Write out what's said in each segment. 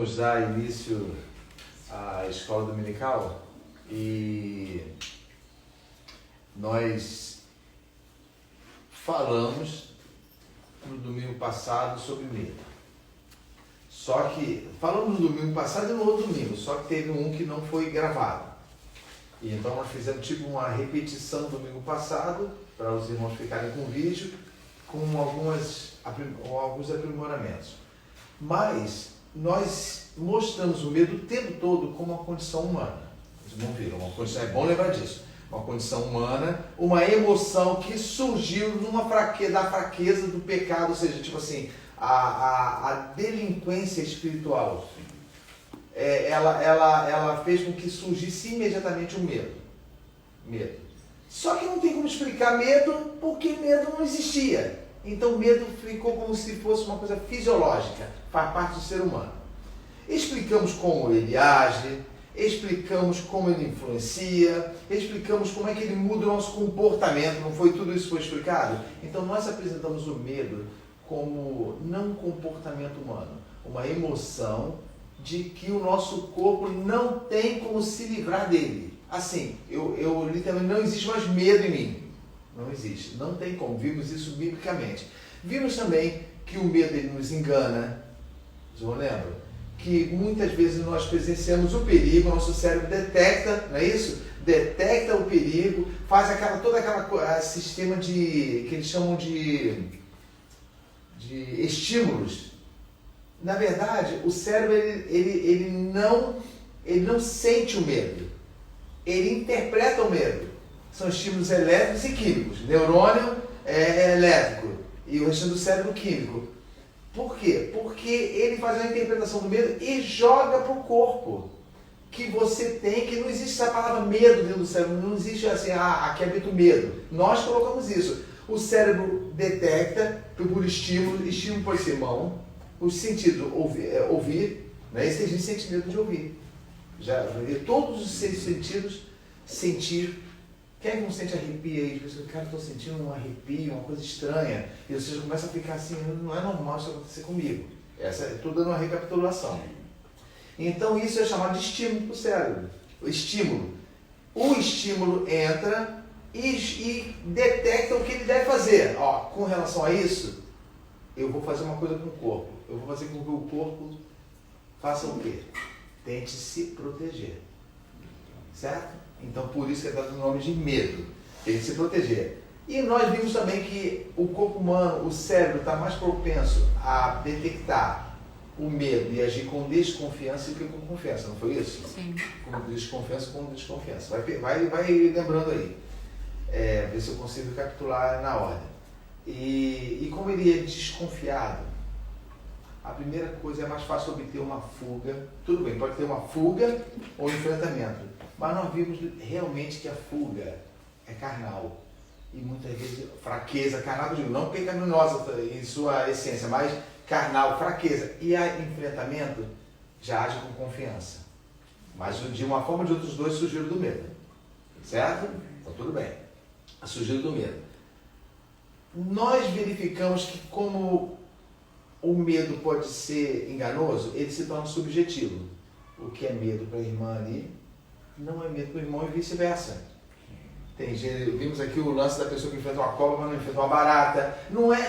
damos já início à escola dominical e nós falamos no domingo passado sobre medo. Só que falamos no domingo passado e no outro domingo, só que teve um que não foi gravado. E então nós fizemos tipo uma repetição do domingo passado, para os irmãos ficarem com o vídeo, com alguns aprimoramentos. Mas nós mostramos o medo o tempo todo como uma condição humana. Vocês vão ver, uma condição, é bom lembrar disso. Uma condição humana, uma emoção que surgiu da fraqueza do pecado, ou seja, tipo assim, a delinquência espiritual. Ela fez com que surgisse imediatamente o medo. Só que não tem como explicar medo, porque medo não existia. Então medo ficou como se fosse uma coisa fisiológica, faz parte do ser humano. Explicamos como ele age, explicamos como ele influencia, explicamos como é que ele muda o nosso comportamento, não foi tudo isso que foi explicado? Então nós apresentamos o medo como não um comportamento humano, uma emoção de que o nosso corpo não tem como se livrar dele. Assim, eu literalmente não existe mais medo em mim. Não existe, não tem como. Vimos isso biblicamente. Vimos também que o medo ele nos engana. Vocês não lembram? Que muitas vezes nós presenciamos o perigo, o nosso cérebro detecta, não é isso? Detecta o perigo, faz todo aquele sistema que eles chamam de estímulos. Na verdade, o cérebro ele não sente o medo, ele interpreta o medo. São estímulos elétricos e químicos. Neurônio é elétrico e o restante do cérebro químico. Por quê? Porque ele faz a interpretação do medo e joga para o corpo. Que você tem, que não existe essa palavra medo dentro do cérebro, não existe assim, aqui habita o medo. Nós colocamos isso. O cérebro detecta por estímulo pode ser mão, o sentido ouvir, né? Esse a gente sente medo de ouvir. Todos os seis sentidos sentir. Quem é que não sente arrepio aí? Cara, estou sentindo um arrepio, uma coisa estranha. E você começa a ficar assim, não é normal isso acontecer comigo. Estou dando uma recapitulação. Então isso é chamado de estímulo para o cérebro. O estímulo entra e detecta o que ele deve fazer. Com relação a isso, eu vou fazer uma coisa com o corpo. Eu vou fazer com que o corpo faça o quê? Tente se proteger. Certo? Então, por isso que é dado o nome de medo. Tem que se proteger. E nós vimos também que o corpo humano, o cérebro, está mais propenso a detectar o medo e agir com desconfiança do que com confiança. Não foi isso? Sim. Com desconfiança. Vai lembrando aí. Ver se eu consigo recapitular na ordem. E como ele é desconfiado, a primeira coisa é mais fácil obter uma fuga. Tudo bem, pode ter uma fuga ou enfrentamento. Mas nós vimos realmente que a fuga é carnal. E muitas vezes fraqueza, carnal, eu digo, não pecaminosa em sua essência, mas carnal, fraqueza. E a enfrentamento já age com confiança. Mas de uma forma ou de outra, os dois surgiram do medo. Certo? Então tudo bem. Surgiram do medo. Nós verificamos que como o medo pode ser enganoso, ele se torna subjetivo. O que é medo para a irmã ali não é medo para o irmão e vice-versa. Vimos aqui o lance da pessoa que enfrenta uma cobra, mas não enfrenta uma barata. Não é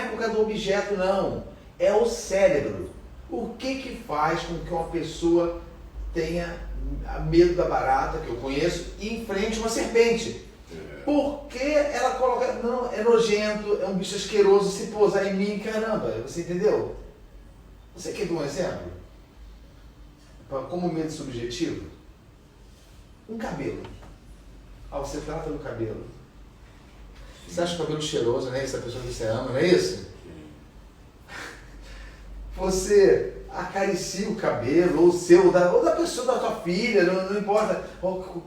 por causa do objeto, não. É o cérebro. O que faz com que uma pessoa tenha medo da barata, que eu conheço, e enfrente uma serpente? Porque ela coloca, não, é nojento, é um bicho asqueroso, se pousar em mim, caramba, você entendeu? Você quer ver um exemplo? Como medo subjetivo? Um cabelo. Você trata do cabelo. Você acha o cabelo cheiroso, né? Essa pessoa que você ama, não é isso? Você acaricia o cabelo, ou o seu, ou da pessoa, da tua filha, não importa.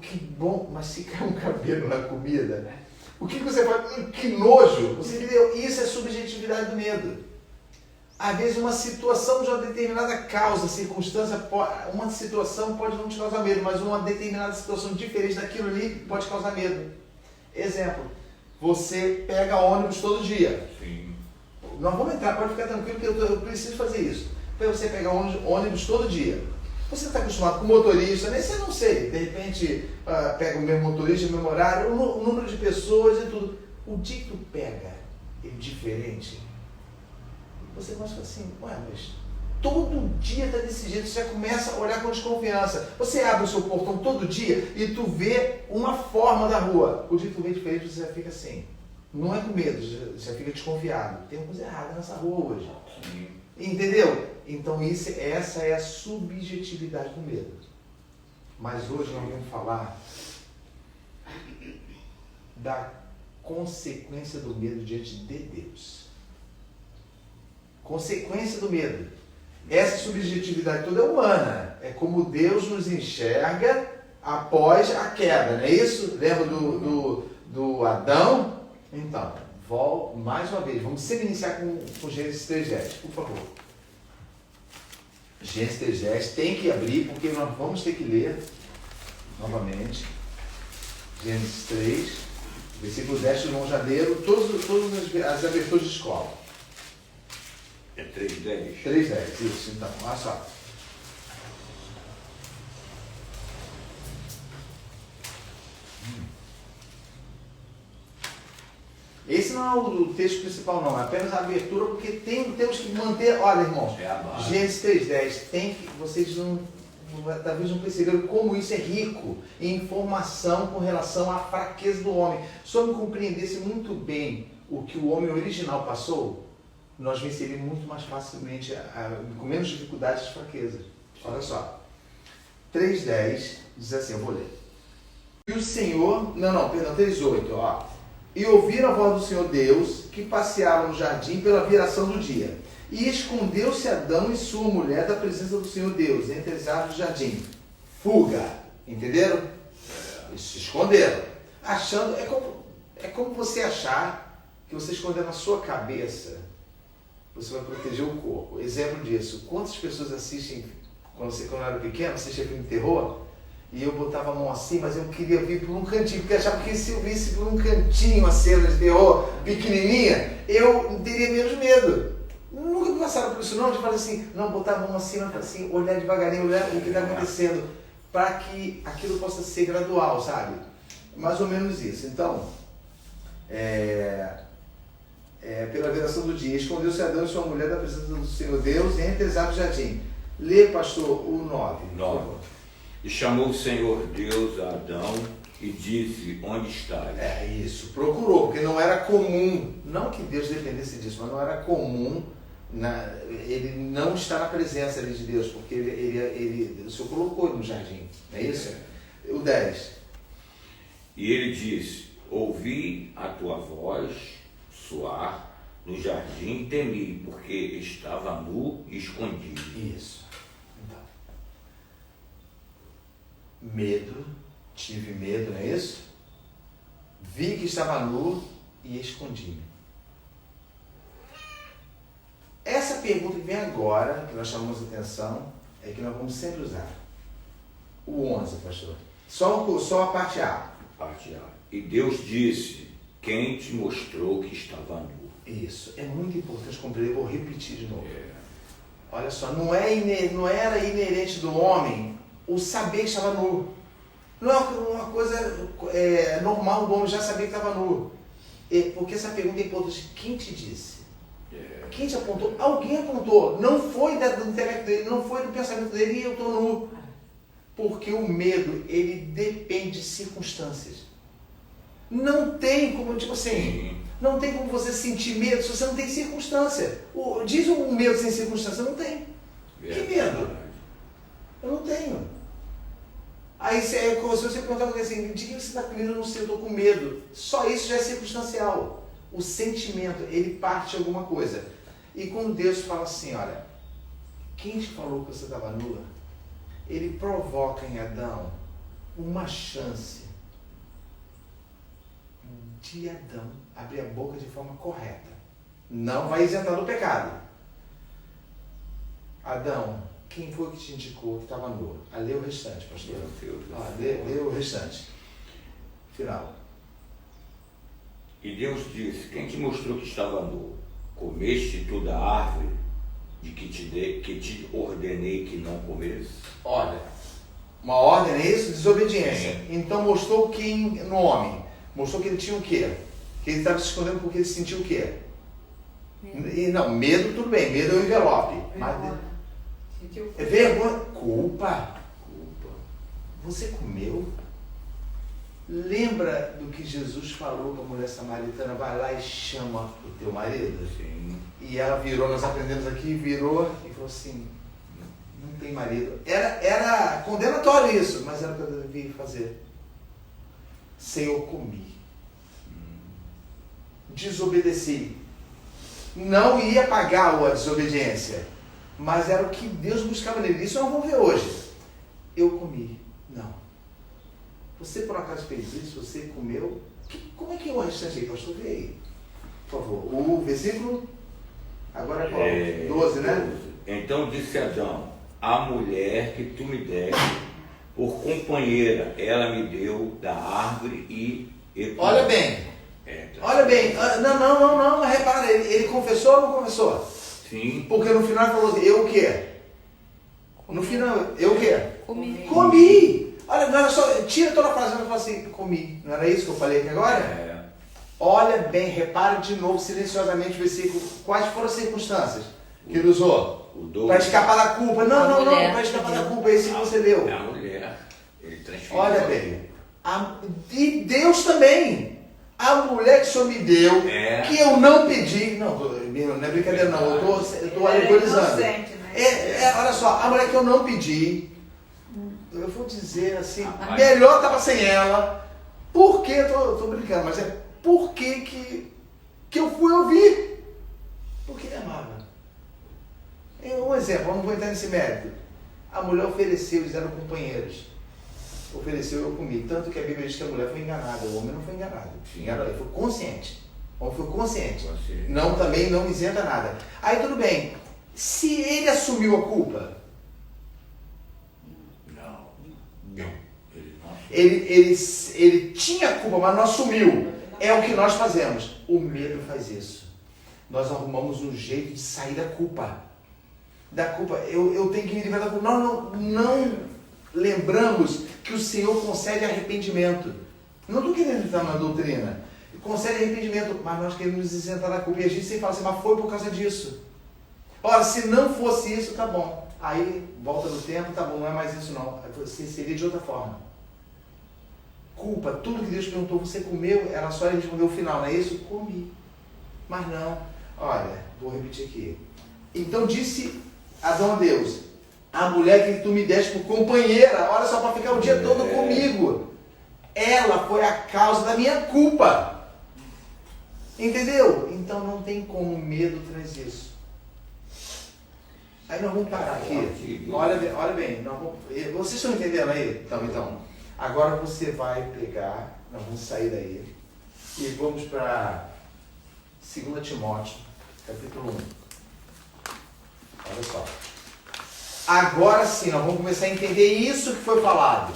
Que bom, mas se cai um cabelo na comida, o que você faz? Que nojo! Você entendeu? Isso é subjetividade do medo. Às vezes uma situação de uma determinada causa, circunstância, uma situação pode não te causar medo, mas uma determinada situação diferente daquilo ali pode causar medo. Exemplo, você pega ônibus todo dia. Sim. Nós vamos entrar, pode ficar tranquilo que eu preciso fazer isso. para você pegar ônibus todo dia. Você está acostumado com motorista, nem você não sei, de repente pega o mesmo motorista, o mesmo horário, o número de pessoas e tudo. O dia que tu pega ele diferente, você começa a falar assim, ué, mas todo dia está desse jeito, você já começa a olhar com desconfiança. Você abre o seu portão todo dia e tu vê uma forma da rua. O dia que tu vê diferente, você já fica assim. Não é com medo, já fica desconfiado. Tem uma coisa errada nessa rua hoje. Sim. Entendeu? Então essa é a subjetividade do medo. Mas hoje nós vamos falar da consequência do medo diante de Deus. Consequência do medo. Essa subjetividade toda é humana. É como Deus nos enxerga após a queda, não é isso? Lembra do Adão? Então, mais uma vez, vamos sempre iniciar com Gênesis 3:10, por favor. Gênesis 3:10, tem que abrir, porque nós vamos ter que ler novamente. Gênesis 3, versículo 10, irmão Janeiro, todas as aberturas de escola. É 3:10. 3:10, isso, então, olha só. Esse não é o texto principal, não, é apenas a abertura, porque temos que manter. Olha, irmãos, Gênesis 3:10, vocês talvez não perceberam como isso é rico em informação com relação à fraqueza do homem. Se o homem compreendesse muito bem o que o homem original passou, nós venceríamos muito mais facilmente, com menos dificuldades, as fraquezas. Olha só. 3:10 diz assim, eu vou ler. E o Senhor, 3:8, ó. E ouviram a voz do Senhor Deus, que passeava no jardim pela viração do dia. E escondeu-se Adão e sua mulher da presença do Senhor Deus, entre as árvores do jardim. Fuga. Entenderam? Eles se esconderam. Achando, é como você achar que você esconder na sua cabeça, você vai proteger o corpo. Exemplo disso, quantas pessoas assistem, quando eu era pequeno, assistia filme de terror, e eu botava a mão assim, mas eu queria vir por um cantinho, porque achava que se eu visse por um cantinho a cena de terror pequenininha, eu teria menos medo. Nunca me passaram por isso não, de falar assim, não, botar a mão assim, mas assim, olhar devagarinho, olhar o que está acontecendo, para que aquilo possa ser gradual, sabe? Mais ou menos isso. Então, pela viração do dia, escondeu-se Adão e sua mulher da presença do Senhor Deus entre as árvores do jardim. Lê, pastor, o 9. E chamou o Senhor Deus a Adão e disse, onde estás? Isso, procurou, porque não era comum, não que Deus dependesse disso, mas não era comum ele não estar na presença ali de Deus, porque o Senhor colocou ele no jardim, não é isso? O 10. E ele disse, ouvi a tua voz soar no jardim e temi, porque estava nu e escondido. Isso. Medo, tive medo, não é isso? Vi que estava nu e escondi-me. Essa pergunta que vem agora, que nós chamamos a atenção, é que nós vamos sempre usar. O 11, pastor. Só a parte A. Parte A. E Deus disse, quem te mostrou que estava nu? Isso. É muito importante compreender, vou repetir de novo. Olha só, não era inerente do homem o saber que estava nu. Não é uma coisa normal do homem já saber que estava nu. Porque essa pergunta é importante. Quem te disse? Quem te apontou? Alguém apontou. Não foi do intelecto dele, não foi do pensamento dele e eu estou nu. Porque o medo, ele depende de circunstâncias. Não tem como, não tem como você sentir medo se você não tem circunstância. Diz um medo sem circunstância, não tem. Que medo? Eu não tenho. Aí se você perguntar assim, de que você está com medo? Eu não sei, eu estou com medo. Só isso já é circunstancial. O sentimento, ele parte de alguma coisa. E quando Deus fala assim, olha, quem te falou que você estava nua? Ele provoca em Adão uma chance de Adão abrir a boca de forma correta. Não vai isentar do pecado. Adão, quem foi que te indicou que estava nu? Lê o restante, pastor. Lê o restante. Final. E Deus disse, quem te mostrou que estava nu? Comeste tu da árvore de que te ordenei que não comesse? Olha, uma ordem, é isso? Desobediência. Sim. Então mostrou que no homem, mostrou que ele tinha o quê? Que ele estava se escondendo porque ele sentiu o quê? E não, medo tudo bem, medo é o envelope. Mas é vergonha, culpa. Você comeu? Lembra do que Jesus falou para a mulher samaritana? Vai lá e chama o teu marido. Sim. E ela virou, nós aprendemos aqui, virou e falou assim, não tem marido. Era condenatório isso, mas era o que eu devia fazer. Senhor, comi. Desobedeci. Não ia pagar a desobediência, mas era o que Deus buscava nele. Isso nós vamos ver hoje. Eu comi. Não. Você por acaso fez isso? Você comeu? Como é que é o restante aí, pastor? Vê aí, por favor. O versículo, agora é qual? 12, né? 12. Então disse Adão, a mulher que tu me deste por companheira, ela me deu da árvore e olha bem. Olha bem, não, repara, ele confessou ou não confessou? Sim. Porque no final ele falou assim, eu o quê? No final, eu o quê? Comi. Olha, não era só, tira toda a frase, mas fala assim, comi. Não era isso que eu falei aqui agora? Olha bem, repare de novo, silenciosamente o versículo, quais foram as circunstâncias que ele usou? Para escapar da culpa. Não, para escapar da culpa, esse que você leu. A mulher, ele transferiu. Olha bem, e Deus também. A mulher que o Senhor me deu, que eu não pedi. Não é brincadeira não, eu estou alegorizando. Olha só, a mulher que eu não pedi, eu vou dizer assim, melhor estava sem ela. Por que, estou brincando, mas por que eu fui ouvir? Porque ele amava. Um exemplo, eu não vou entrar nesse mérito. A mulher ofereceu, eles eram companheiros. Ofereceu, eu comi. Tanto que a Bíblia diz que a mulher foi enganada, o homem não foi enganado. Ele foi consciente. O homem foi consciente. Não, também não isenta nada. Aí tudo bem. Se ele assumiu a culpa? Não. Ele tinha culpa, mas não assumiu. É o que nós fazemos. O medo faz isso. Nós arrumamos um jeito de sair da culpa. Eu tenho que me livrar da culpa. Não lembramos que o Senhor concede arrependimento. Não estou querendo entrar na doutrina. Concede arrependimento, mas nós queremos nos isentar da culpa. E a gente sempre fala assim, mas foi por causa disso. Ora, se não fosse isso, tá bom. Aí, volta no tempo, tá bom, não é mais isso não. Seria de outra forma. Culpa, tudo que Deus perguntou, você comeu? Era só ele responder o final, não é isso? Comi. Mas não. Olha, vou repetir aqui. Então disse Adão a Deus, a mulher que tu me deste por companheira, olha só, para ficar o dia todo comigo. Ela foi a causa da minha culpa. Entendeu? Então não tem como, medo traz isso. Aí nós vamos parar aqui. Olha bem, vocês estão entendendo aí? Então, agora você vai pegar, nós vamos sair daí e vamos para 2 Timóteo, capítulo 1. Olha só. Agora sim, nós vamos começar a entender isso que foi falado.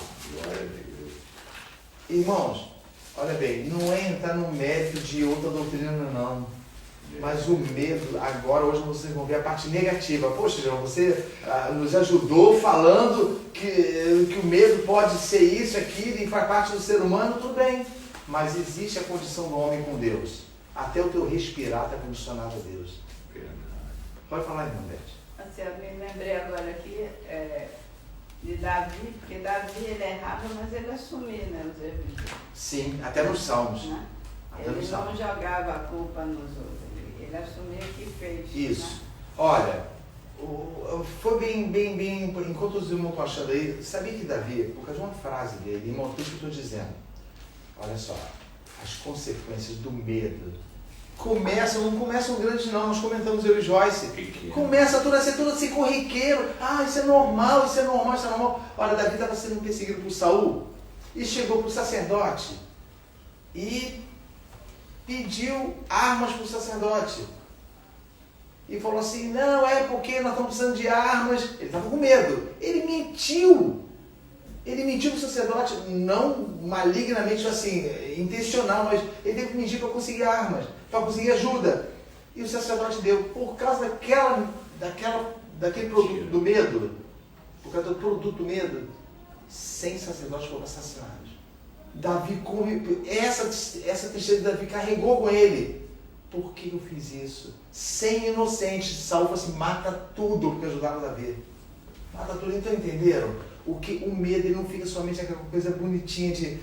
Irmãos, olha bem, não é entrar no mérito de outra doutrina, não. Mas o medo, agora, hoje vocês vão ver a parte negativa. Poxa, João, você nos ajudou falando que o medo pode ser isso, aquilo, e faz parte do ser humano, tudo bem. Mas existe a condição do homem com Deus. Até o teu respirar está condicionado a Deus. Pode falar, irmão Beth. Assim, eu me lembrei agora aqui de Davi, porque Davi ele errava, mas ele assumia, né, os erros. Sim, até nos Salmos. Né? Ele não jogava a culpa nos outros, ele assumia o que fez. Isso. Né? Olha, foi bem, enquanto os irmãos estão achando aí, sabia que Davi, por causa de uma frase dele, irmão, tudo que eu estou dizendo, olha só, as consequências do medo não começam grandes não, nós comentamos eu e Joyce, começa tudo a ser corriqueiro, isso é normal. Olha, Davi estava sendo perseguido por Saul, e chegou para o sacerdote, e pediu armas para o sacerdote, e falou assim, não, é porque nós estamos precisando de armas, ele estava com medo, ele mentiu para o sacerdote, não malignamente assim, intencional, mas ele teve que mentir para conseguir armas, para conseguir ajuda. E o sacerdote deu. Por causa daquela daquele produto do medo, por causa do produto do medo, 100 sacerdotes foram assassinados. Davi, essa tristeza de Davi carregou com ele. Por que eu fiz isso? 100 inocentes. Saul falou assim, mata tudo, porque ajudava Davi. Mata tudo. Então entenderam? O medo, ele não fica somente aquela coisa bonitinha de,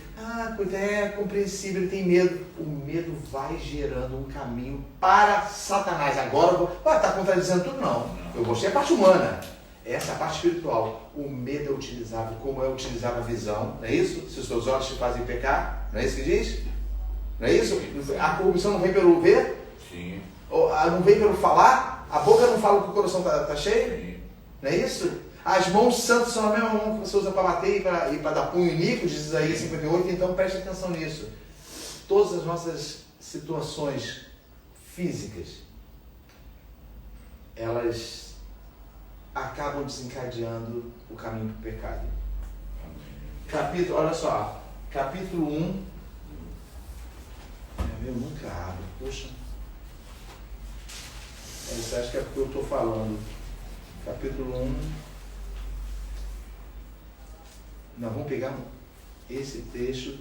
coisa é compreensível, ele tem medo. O medo vai gerando um caminho para Satanás. Agora eu vou, está contradizendo tudo? Não. Eu gostei da parte humana. Essa é a parte espiritual. O medo é utilizável como é utilizada a visão. Não é isso? Se os teus olhos te fazem pecar, não é isso que diz? Não é isso? A corrupção não vem pelo ver? Sim. Não vem pelo falar? A boca não fala que o coração está cheio? Sim. Não é isso? As mãos santas são a mesma mão que você usa para bater e para dar punho iníquo, diz Isaías 58, então preste atenção nisso. Todas as nossas situações físicas, elas acabam desencadeando o caminho para o pecado. Capítulo, olha só, capítulo 1. Eu nunca abro, poxa. Você acha que é porque eu estou falando. Capítulo 1. Nós vamos pegar esse trecho.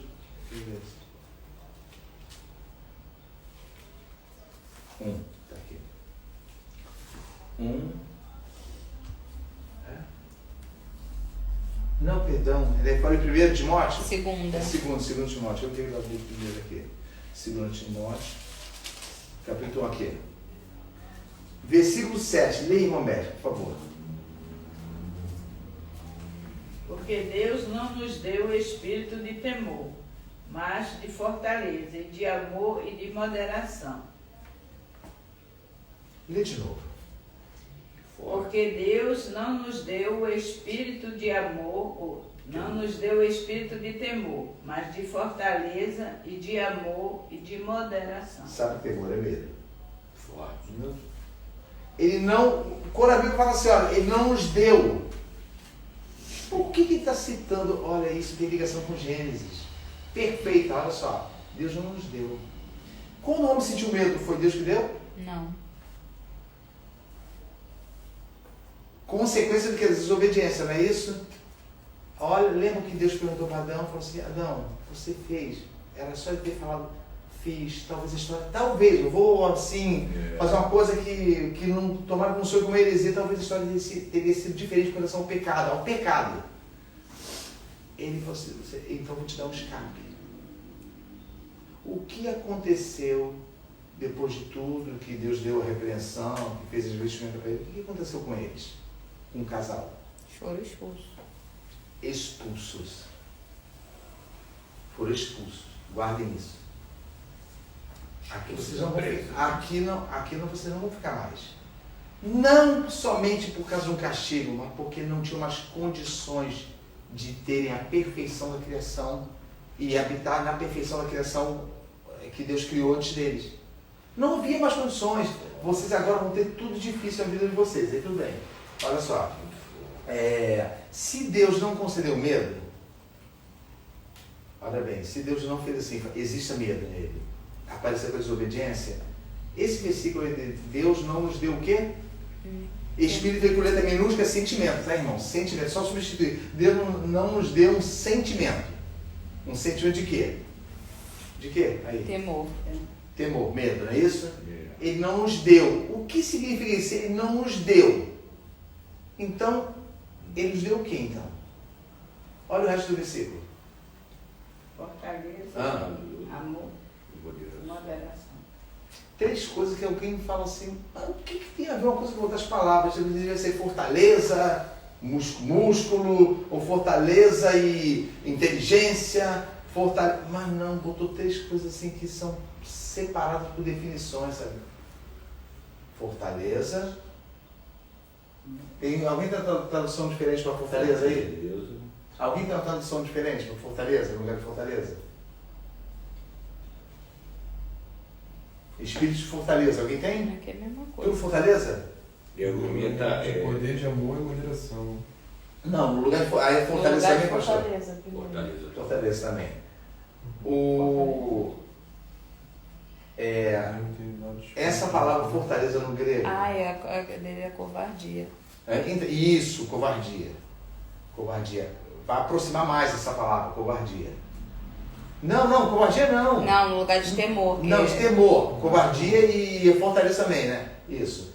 Está aqui. 1. Não, perdão. Ele fala em 1 Timóteo? Segundo Timóteo. Eu tenho que abrir primeiro aqui. 2 Timóteo. Capítulo 1 aqui. Versículo 7. Leia, irmão Médico, por favor. Porque Deus não nos deu o espírito de temor, mas de fortaleza, e de amor e de moderação. Lê de novo. Porque Deus não nos deu o espírito de amor, não nos deu o espírito de temor, mas de fortaleza e de amor e de moderação. Sabe que temor é medo? Forte. Ele não... Quando a Bíblia fala assim, olha, ele não nos deu... Por que ele está citando? Olha, isso tem ligação com Gênesis. Perfeita, olha só. Deus não nos deu. Quando o homem sentiu medo, foi Deus que deu? Não. Consequência do que? Desobediência, não é isso? Olha, lembra que Deus perguntou para Adão? Falou assim, Adão, você fez. Era só ele ter falado, fiz. Talvez a história, talvez, eu vou assim, fazer uma coisa que não tomara como sonho como heresia, talvez a história teria sido diferente com relação ao pecado. Ao pecado. Ele falou assim, então vou te dar um escape. O que aconteceu depois de tudo, que Deus deu a repreensão, que fez as vestimentas para ele? O que aconteceu com eles? Com o casal? Foram expulsos. Expulsos. Foram expulsos. Guardem isso. Aqui vocês não vão ficar, aqui não, vocês não vão ficar mais. Não somente por causa de um castigo, mas porque não tinham mais condições de terem a perfeição da criação e habitar na perfeição da criação que Deus criou antes deles. Não havia mais condições. Vocês agora vão ter tudo difícil na vida de vocês. Aí tudo bem. Olha só. Se Deus não concedeu medo, olha bem, se Deus não fez assim, exista medo nele, apareceu com a desobediência, esse versículo de Deus não nos deu o quê? Espírito em letra minúscula é sentimento, tá, irmão? Sentimento, só substituir. Deus não nos deu um sentimento. Um sentimento de quê? De quê? Aí. Temor, medo, não é isso? Ele não nos deu. O que significa isso? Ele não nos deu. Então, ele nos deu o quê, então? Olha o resto do versículo. Fortaleza, amor e moderação. 3 coisas que alguém fala assim, o que tem a ver uma coisa com outras palavras? Deveria ser fortaleza, músculo, ou fortaleza e inteligência, mas não, botou 3 coisas assim que são separadas por definições, sabe? Fortaleza. Alguém tem uma tradução diferente para fortaleza aí? Alguém tem uma tradução diferente para fortaleza, no lugar de fortaleza? Espírito de fortaleza, alguém tem? Aqui é a mesma coisa. Tudo fortaleza? E argumenta poder de amor e moderação. Não, no lugar de fortaleza também, pastor. Fortaleza Fortaleza também. Essa palavra fortaleza no grego. É covardia. Isso, covardia. Covardia. Vai aproximar mais essa palavra, covardia. Não, covardia não. Não, no lugar de temor. Não, de temor. Covardia e fortaleza também, né? Isso.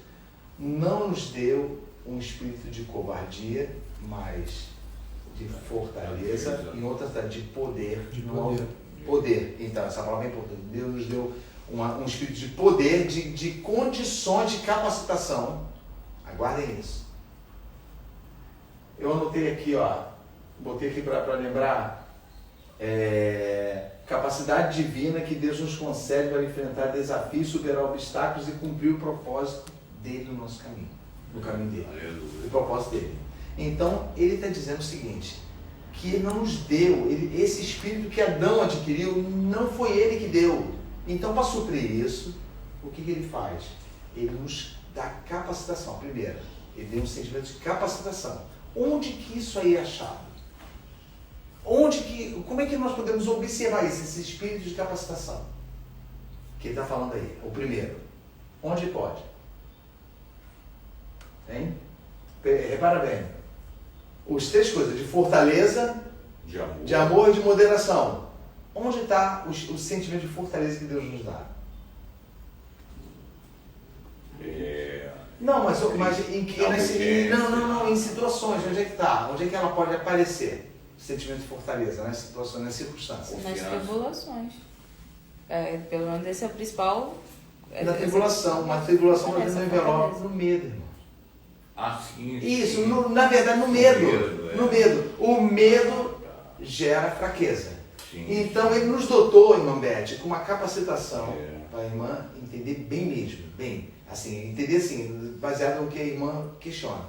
Não nos deu um espírito de covardia, mas de fortaleza, em outras de poder. De poder. Poder. Então, essa palavra é importante. Deus nos deu um espírito de poder, de condições de capacitação. Aguardem isso. Eu anotei aqui, botei aqui para lembrar, capacidade divina que Deus nos concede para enfrentar desafios, superar obstáculos e cumprir o propósito dele no nosso caminho, no caminho dele. Aleluia. O propósito dele. Então, ele está dizendo o seguinte, que ele não nos deu, esse espírito que Adão adquiriu, não foi ele que deu. Então, para suprir isso, o que ele faz? Ele nos dá capacitação. Primeiro, ele deu um sentimento de capacitação. Onde que isso aí é achado? Como é que nós podemos observar isso, esse espírito de capacitação? Que ele está falando aí. O primeiro, onde pode? Hein? Repara bem. As três coisas, de fortaleza, de amor e de moderação. Onde está o sentimento de fortaleza que Deus nos dá? Não, mas em situações, onde é que está? Onde é que ela pode aparecer? O sentimento de fortaleza, nas situações, nas circunstâncias. Nas tribulações. Pelo menos esse é o principal. Na tribulação, uma tribulação para dentro do envelope, no medo, irmão. Sim. Isso, na verdade, no medo. No medo. O medo gera fraqueza. Sim. Então ele nos dotou, irmã Beth, com uma capacitação para a irmã entender bem mesmo, bem, assim, entender assim, baseado no que a irmã questiona.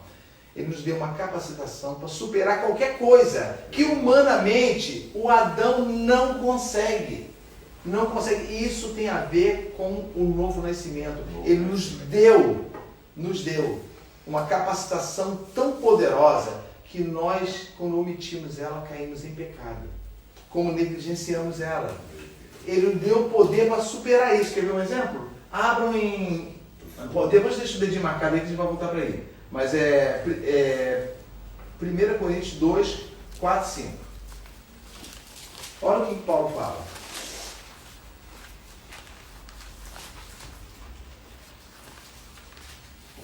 Ele nos deu uma capacitação para superar qualquer coisa que humanamente o Adão não consegue. Não consegue. E isso tem a ver com o novo nascimento. Ele nos deu uma capacitação tão poderosa que nós, quando omitimos ela, caímos em pecado. Como negligenciamos ela. Ele deu poder para superar isso. Quer ver um exemplo? Abram em... Depois deixa o dedinho marcado aí que a gente vai voltar para aí. Mas 1 Coríntios 2, 4, 5. Olha o que Paulo fala.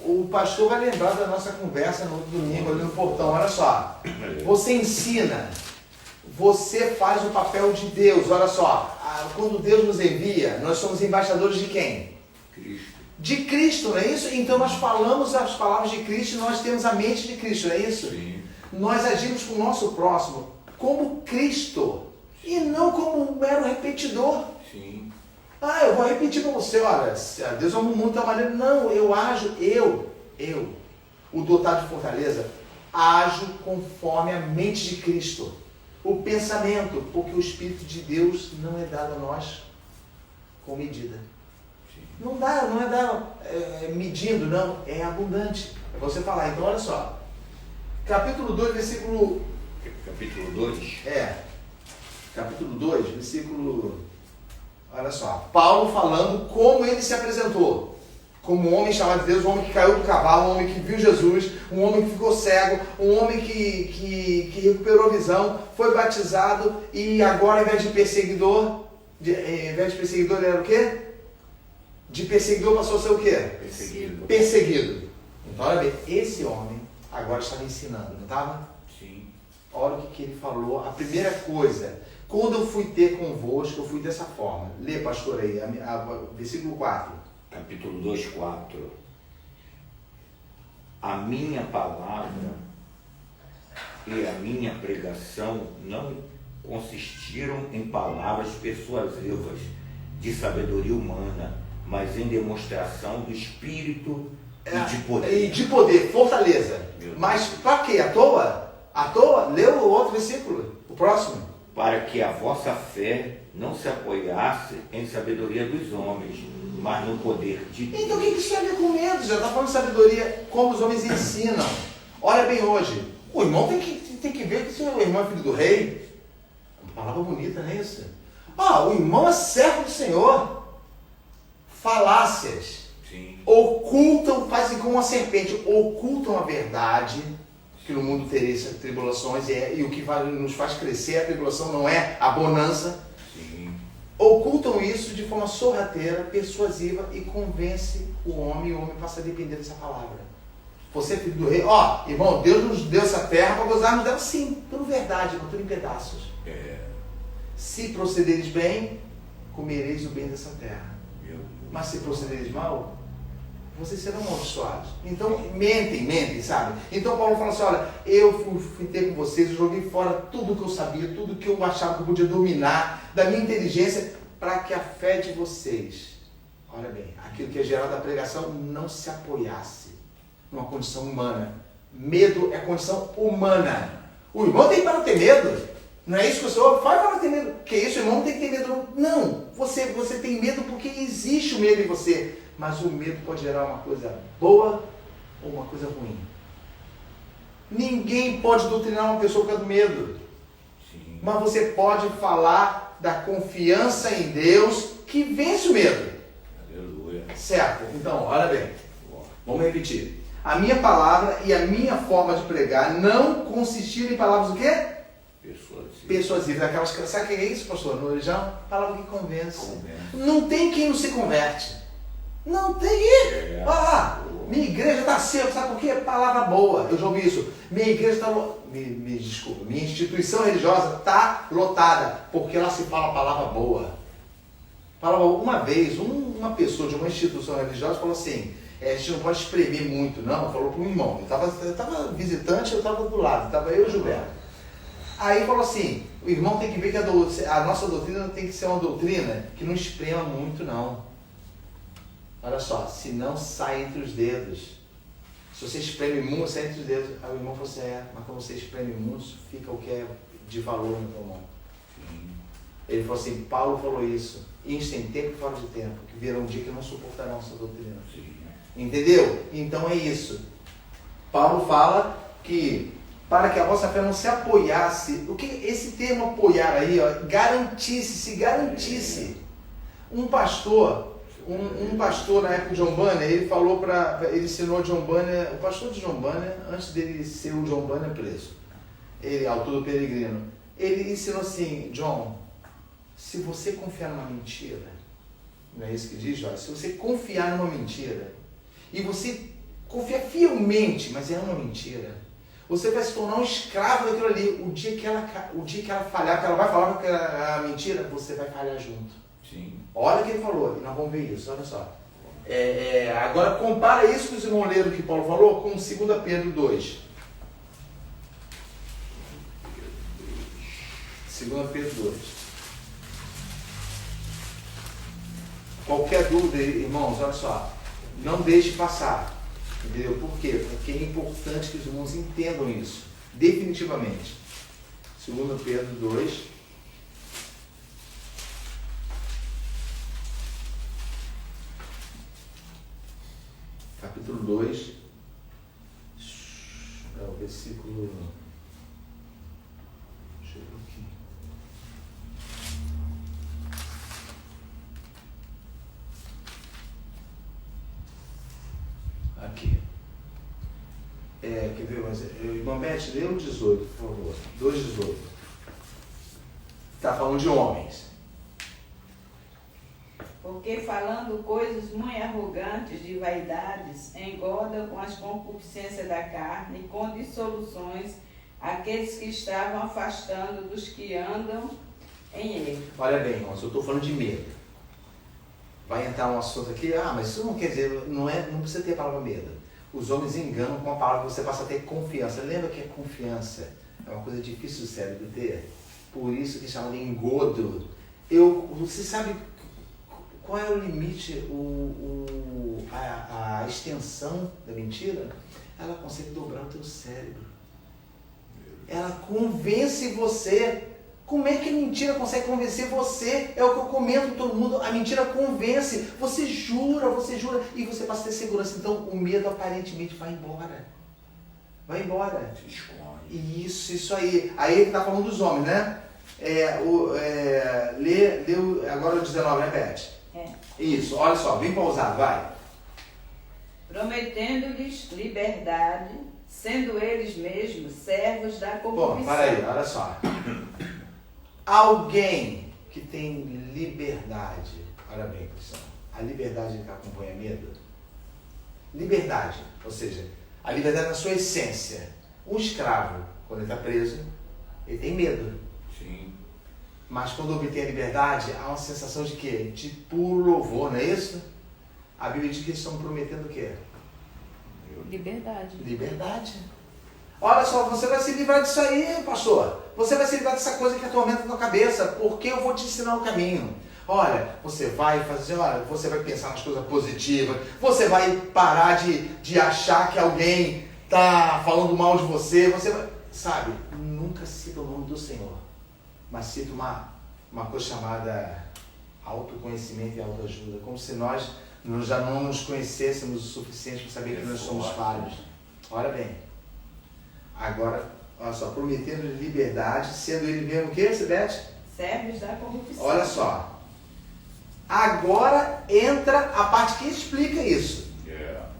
O pastor vai lembrar da nossa conversa no outro domingo ali no portão. Olha só. Você ensina. Você faz o papel de Deus. Olha só. Quando Deus nos envia, nós somos embaixadores de quem? Cristo. De Cristo, não é isso? Então nós falamos as palavras de Cristo e nós temos a mente de Cristo, não é isso? Sim. Nós agimos com o nosso próximo como Cristo e não como um mero repetidor. Sim. Eu vou repetir para você, olha, Deus ama o mundo de tal maneira. Não, eu, o dotado de fortaleza, ajo conforme a mente de Cristo. O pensamento, porque o Espírito de Deus não é dado a nós com medida. Não é dado medindo, não, é abundante. É você falar. Então, olha só. Capítulo 2, versículo... Capítulo 2? Capítulo 2, versículo... Olha só. Paulo falando como ele se apresentou. Como um homem chamado de Deus, um homem que caiu do cavalo, um homem que viu Jesus, um homem que ficou cego, um homem que recuperou a visão, foi batizado e agora, ao invés de perseguidor, ele era o quê? De perseguidor passou a ser o quê? Perseguido. Então, olha bem, esse homem agora estava ensinando, não estava? Sim. Olha o que ele falou. A primeira coisa, quando eu fui ter convosco, eu fui dessa forma. Lê, pastor, aí, versículo 4. Capítulo 2, 4. A minha palavra e a minha pregação não consistiram em palavras persuasivas de sabedoria humana, mas em demonstração do Espírito e de poder. E de poder, fortaleza. Mas para quê? À toa? À toa? Lê o outro versículo, o próximo. Para que a vossa fé não se apoiasse em sabedoria dos homens, mas no poder de Deus. Então o que isso tem a ver com medo? Já está falando de sabedoria, como os homens ensinam. Olha bem hoje, o irmão tem que ver que o irmão é filho do rei. Uma palavra bonita, não é isso? O irmão é servo do Senhor. falácias. Sim. Ocultam, fazem como uma serpente, ocultam a verdade, que no mundo teria tribulações, e o que nos faz crescer a tribulação não é a bonança. Sim. Ocultam isso de forma sorrateira, persuasiva, e convence o homem passa a depender dessa palavra. Você é filho do rei, irmão, Deus nos deu essa terra para gozarmos dela, sim, tudo verdade, não tudo em pedaços. Se procederes bem, comereis o bem dessa terra. Mas se procederes mal, vocês serão amaldiçoados. Então, mentem, sabe? Então Paulo fala assim, olha, eu fui ter com vocês, eu joguei fora tudo que eu sabia, tudo que eu achava que eu podia dominar, da minha inteligência, para que a fé de vocês, olha bem, aquilo que é gerado da pregação, não se apoiasse numa condição humana. Medo é condição humana. O irmão tem para ter medo. Não é isso que o senhor faz para ter medo. Que isso, irmão, não tem que ter medo. Não, você tem medo porque existe o medo em você. Mas o medo pode gerar uma coisa boa ou uma coisa ruim. Ninguém pode doutrinar uma pessoa por causa do medo. Sim. Mas você pode falar da confiança em Deus que vence o medo. Aleluia. Certo? Então, olha bem. Vamos repetir. A minha palavra e a minha forma de pregar não consistiram em palavras o quê? Persuasivas. Aquelas que... Sabe o que é isso, pastor? No religião? Palavra que convence. Não tem quem não se converte. Não tem. Minha igreja está seca, sabe por quê? Palavra boa. Eu já ouvi isso. Minha igreja está... Me desculpa. Minha instituição religiosa está lotada porque lá se fala palavra boa. Uma vez, uma pessoa de uma instituição religiosa falou assim, a gente não pode espremer muito, não. Falou para um irmão. Eu estava visitante, eu estava do lado. Estava eu e o Gilberto. Aí falou assim, o irmão tem que ver que a nossa doutrina tem que ser uma doutrina que não esprema muito, não. Olha só, se não sai entre os dedos. Se você espreme muito, sai entre os dedos. Aí o irmão falou assim, mas quando você espreme muito, fica o que é de valor no teu mão. Ele falou assim, Paulo falou isso, insta em tempo e fora de tempo, que virá um dia que não suportarão essa doutrina. Entendeu? Então é isso. Paulo fala que para que a vossa fé não se apoiasse, o que esse termo apoiar aí, se garantisse. Um pastor na época de John Bunyan, ele ensinou John Bunyan, o pastor de John Bunyan, antes dele ser o John Bunyan preso, ele, autor do Peregrino, ele ensinou assim, John, se você confiar numa mentira, não é isso que diz, Jorge? Se você confiar numa mentira, e você confia fielmente, mas é uma mentira, você vai se tornar um escravo daquilo ali. O dia que ela falhar, que ela vai falar que é a mentira, você vai falhar junto. Sim. Olha o que ele falou, e nós vamos ver isso, olha só. Agora compara isso que os irmãos leram que Paulo falou com 2 Pedro 2. 2 Pedro 2. Qualquer dúvida, irmãos, olha só, não deixe passar. Entendeu? Por quê? Porque é importante que os irmãos entendam isso, definitivamente. 2 Pedro 2. Capítulo 2. É o versículo... Deixa eu ver aqui. Aqui. Quer ver? Irmã Beth, lê o 18, por favor. 2,18. Está falando de homens. Porque falando coisas muito arrogantes de vaidades, engorda com as concupiscências da carne e com dissoluções aqueles que estavam afastando dos que andam em ele. Olha bem, irmãos, eu estou falando de medo. Vai entrar um assunto aqui, mas isso não quer dizer, não precisa ter a palavra medo. Os homens enganam com a palavra que você passa a ter confiança. Lembra que a confiança é uma coisa difícil do cérebro ter? Por isso que chama de engodo. Você sabe qual é o limite, a extensão da mentira? Ela consegue dobrar o teu cérebro. Ela convence você. Como é que a mentira consegue convencer você? É o que eu comento com todo mundo. A mentira convence. Você jura e você passa a ter segurança. Então o medo aparentemente vai embora. Vai embora. Isso aí. Aí ele está falando dos homens, né? Lê agora o 19, né, Beth? Isso, olha só, bem pausado, vai. Prometendo-lhes liberdade, sendo eles mesmos servos da corrupção. Bom, para aí, olha só. Alguém que tem liberdade, olha bem, pessoal, a liberdade que acompanha medo. Liberdade, ou seja, a liberdade na sua essência. Um escravo, quando ele está preso, ele tem medo. Sim. Mas quando obtém a liberdade, há uma sensação de quê? De puro louvor, não é isso? A Bíblia diz que eles estão prometendo o quê? Liberdade. Liberdade. Olha só, você vai se livrar disso aí, pastor. Você vai se livrar dessa coisa que atormenta na tua cabeça, porque eu vou te ensinar o caminho. Olha, você vai fazer, olha, você vai pensar nas coisas positivas, você vai parar de achar que alguém está falando mal de você, você vai, sabe, nunca cita o nome do Senhor, mas cita uma coisa chamada autoconhecimento e autoajuda, como se nós já não nos conhecêssemos o suficiente para saber que nós somos falhos. Olha bem, agora, olha só, prometendo liberdade, sendo ele mesmo o quê, Sibete? Servos da corrupção. Olha só. Agora entra a parte que explica isso.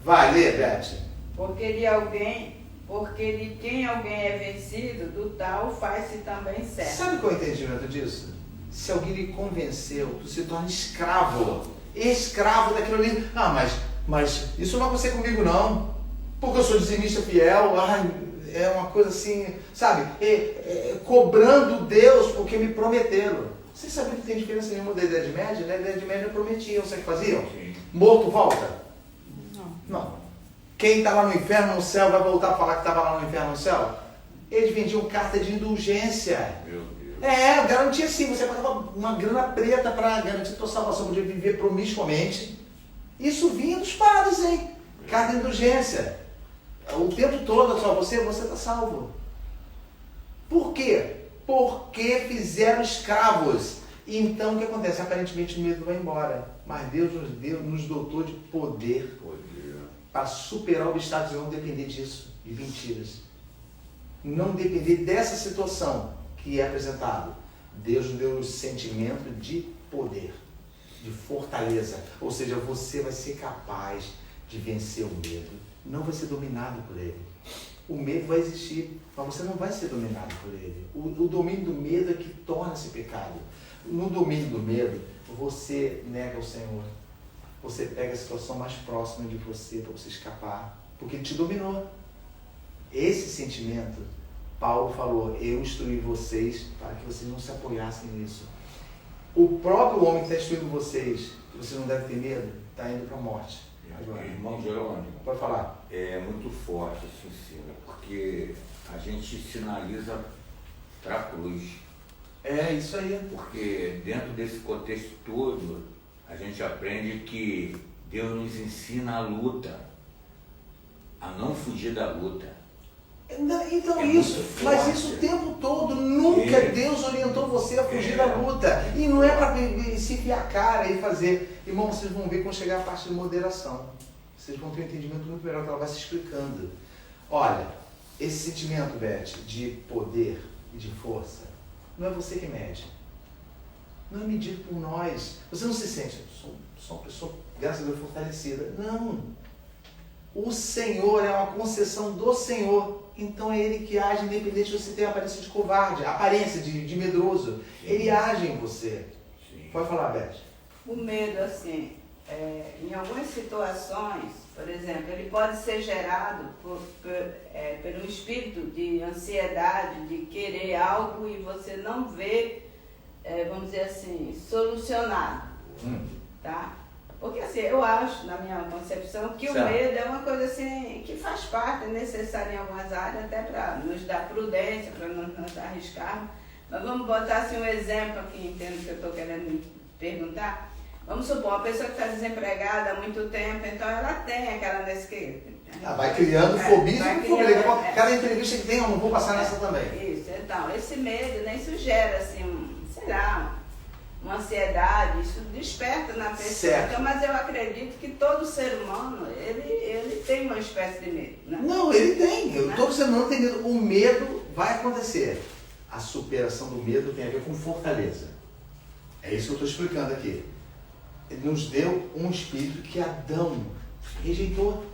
Vai, lê, Beth. Porque de quem alguém é vencido, do tal faz-se também servo. Sabe qual é o entendimento disso? Se alguém lhe convenceu, tu se torna escravo. Escravo daquilo ali. Ah, mas isso não vai acontecer comigo não. Porque eu sou dizimista fiel. Ai, é uma coisa assim, sabe? Cobrando Deus porque me prometeram. Vocês sabem que tem diferença nenhuma da Idade Média? Na Idade Média prometiam, sabe o que faziam? Sim. Morto volta? Não. Quem está lá no inferno no céu vai voltar a falar que estava lá no inferno no céu? Eles vendiam carta de indulgência. Meu Deus. Garantia sim, você pagava uma grana preta para garantir tua salvação, podia viver promiscuamente. Isso vinha dos padres, hein? Carta de indulgência. O tempo todo, só você está salvo. Por quê? Porque fizeram escravos. E então o que acontece? Aparentemente o medo vai embora. Mas Deus nos dotou de poder para superar obstáculos e não depender disso, de mentiras. Não depender dessa situação que é apresentado. Deus nos deu o sentimento de poder, de fortaleza. Ou seja, você vai ser capaz de vencer o medo. Não vai ser dominado por ele. O medo vai existir, mas você não vai ser dominado por ele. O domínio do medo é que torna esse pecado. No domínio do medo, você nega o Senhor. Você pega a situação mais próxima de você para você escapar, porque ele te dominou. Esse sentimento, Paulo falou, eu instruí vocês para que vocês não se apoiassem nisso. O próprio homem que está instruindo vocês, que você não deve ter medo, está indo para a morte. Agora, Irmão Jerônimo, pode falar. é muito forte esse ensino, porque a gente sinaliza para a cruz. É isso aí. Porque dentro desse contexto todo, a gente aprende que Deus nos ensina a luta, a não fugir da luta. Então É isso, muito mas forte. isso o tempo todo, nunca Deus orientou você a fugir da luta. E não é para se enfiar a cara e fazer. Irmão, vocês vão ver quando chegar a parte de moderação. Vocês vão ter um entendimento muito melhor que ela vai se explicando. Olha, esse sentimento, Beth, de poder e de força, não é você que mede. Não é medido por nós. Você não se sente, sou uma pessoa, graças a Deus, fortalecida. Não. O Senhor é uma concessão do Senhor. Então é Ele que age, independente de você ter a aparência de covarde, a aparência de medroso. Sim. Ele age em você. Sim. Pode falar, Beth. O medo, assim, em algumas situações, por exemplo, ele pode ser gerado pelo espírito de ansiedade, de querer algo e você não vê, vamos dizer assim, solucionado. Tá? Porque assim, eu acho, na minha concepção, que certo. O medo é uma coisa assim, que faz parte, é necessária em algumas áreas, até para nos dar prudência, para não nos arriscarmos. Mas vamos botar assim um exemplo aqui, entendo que eu estou querendo perguntar. Vamos supor, uma pessoa que está desempregada há muito tempo, então ela tem aquela vai criando fobia e fobia. Cada entrevista que tem, eu não vou passar nessa também. Isso, então, esse medo, né, isso gera assim, sei lá, uma ansiedade, isso desperta na pessoa. Então, mas eu acredito que todo ser humano, ele tem uma espécie de medo. Né? Não, ele tem. Todo ser humano tem medo. O medo vai acontecer. A superação do medo tem a ver com fortaleza. É isso que eu estou explicando aqui. Ele nos deu um espírito que Adão rejeitou.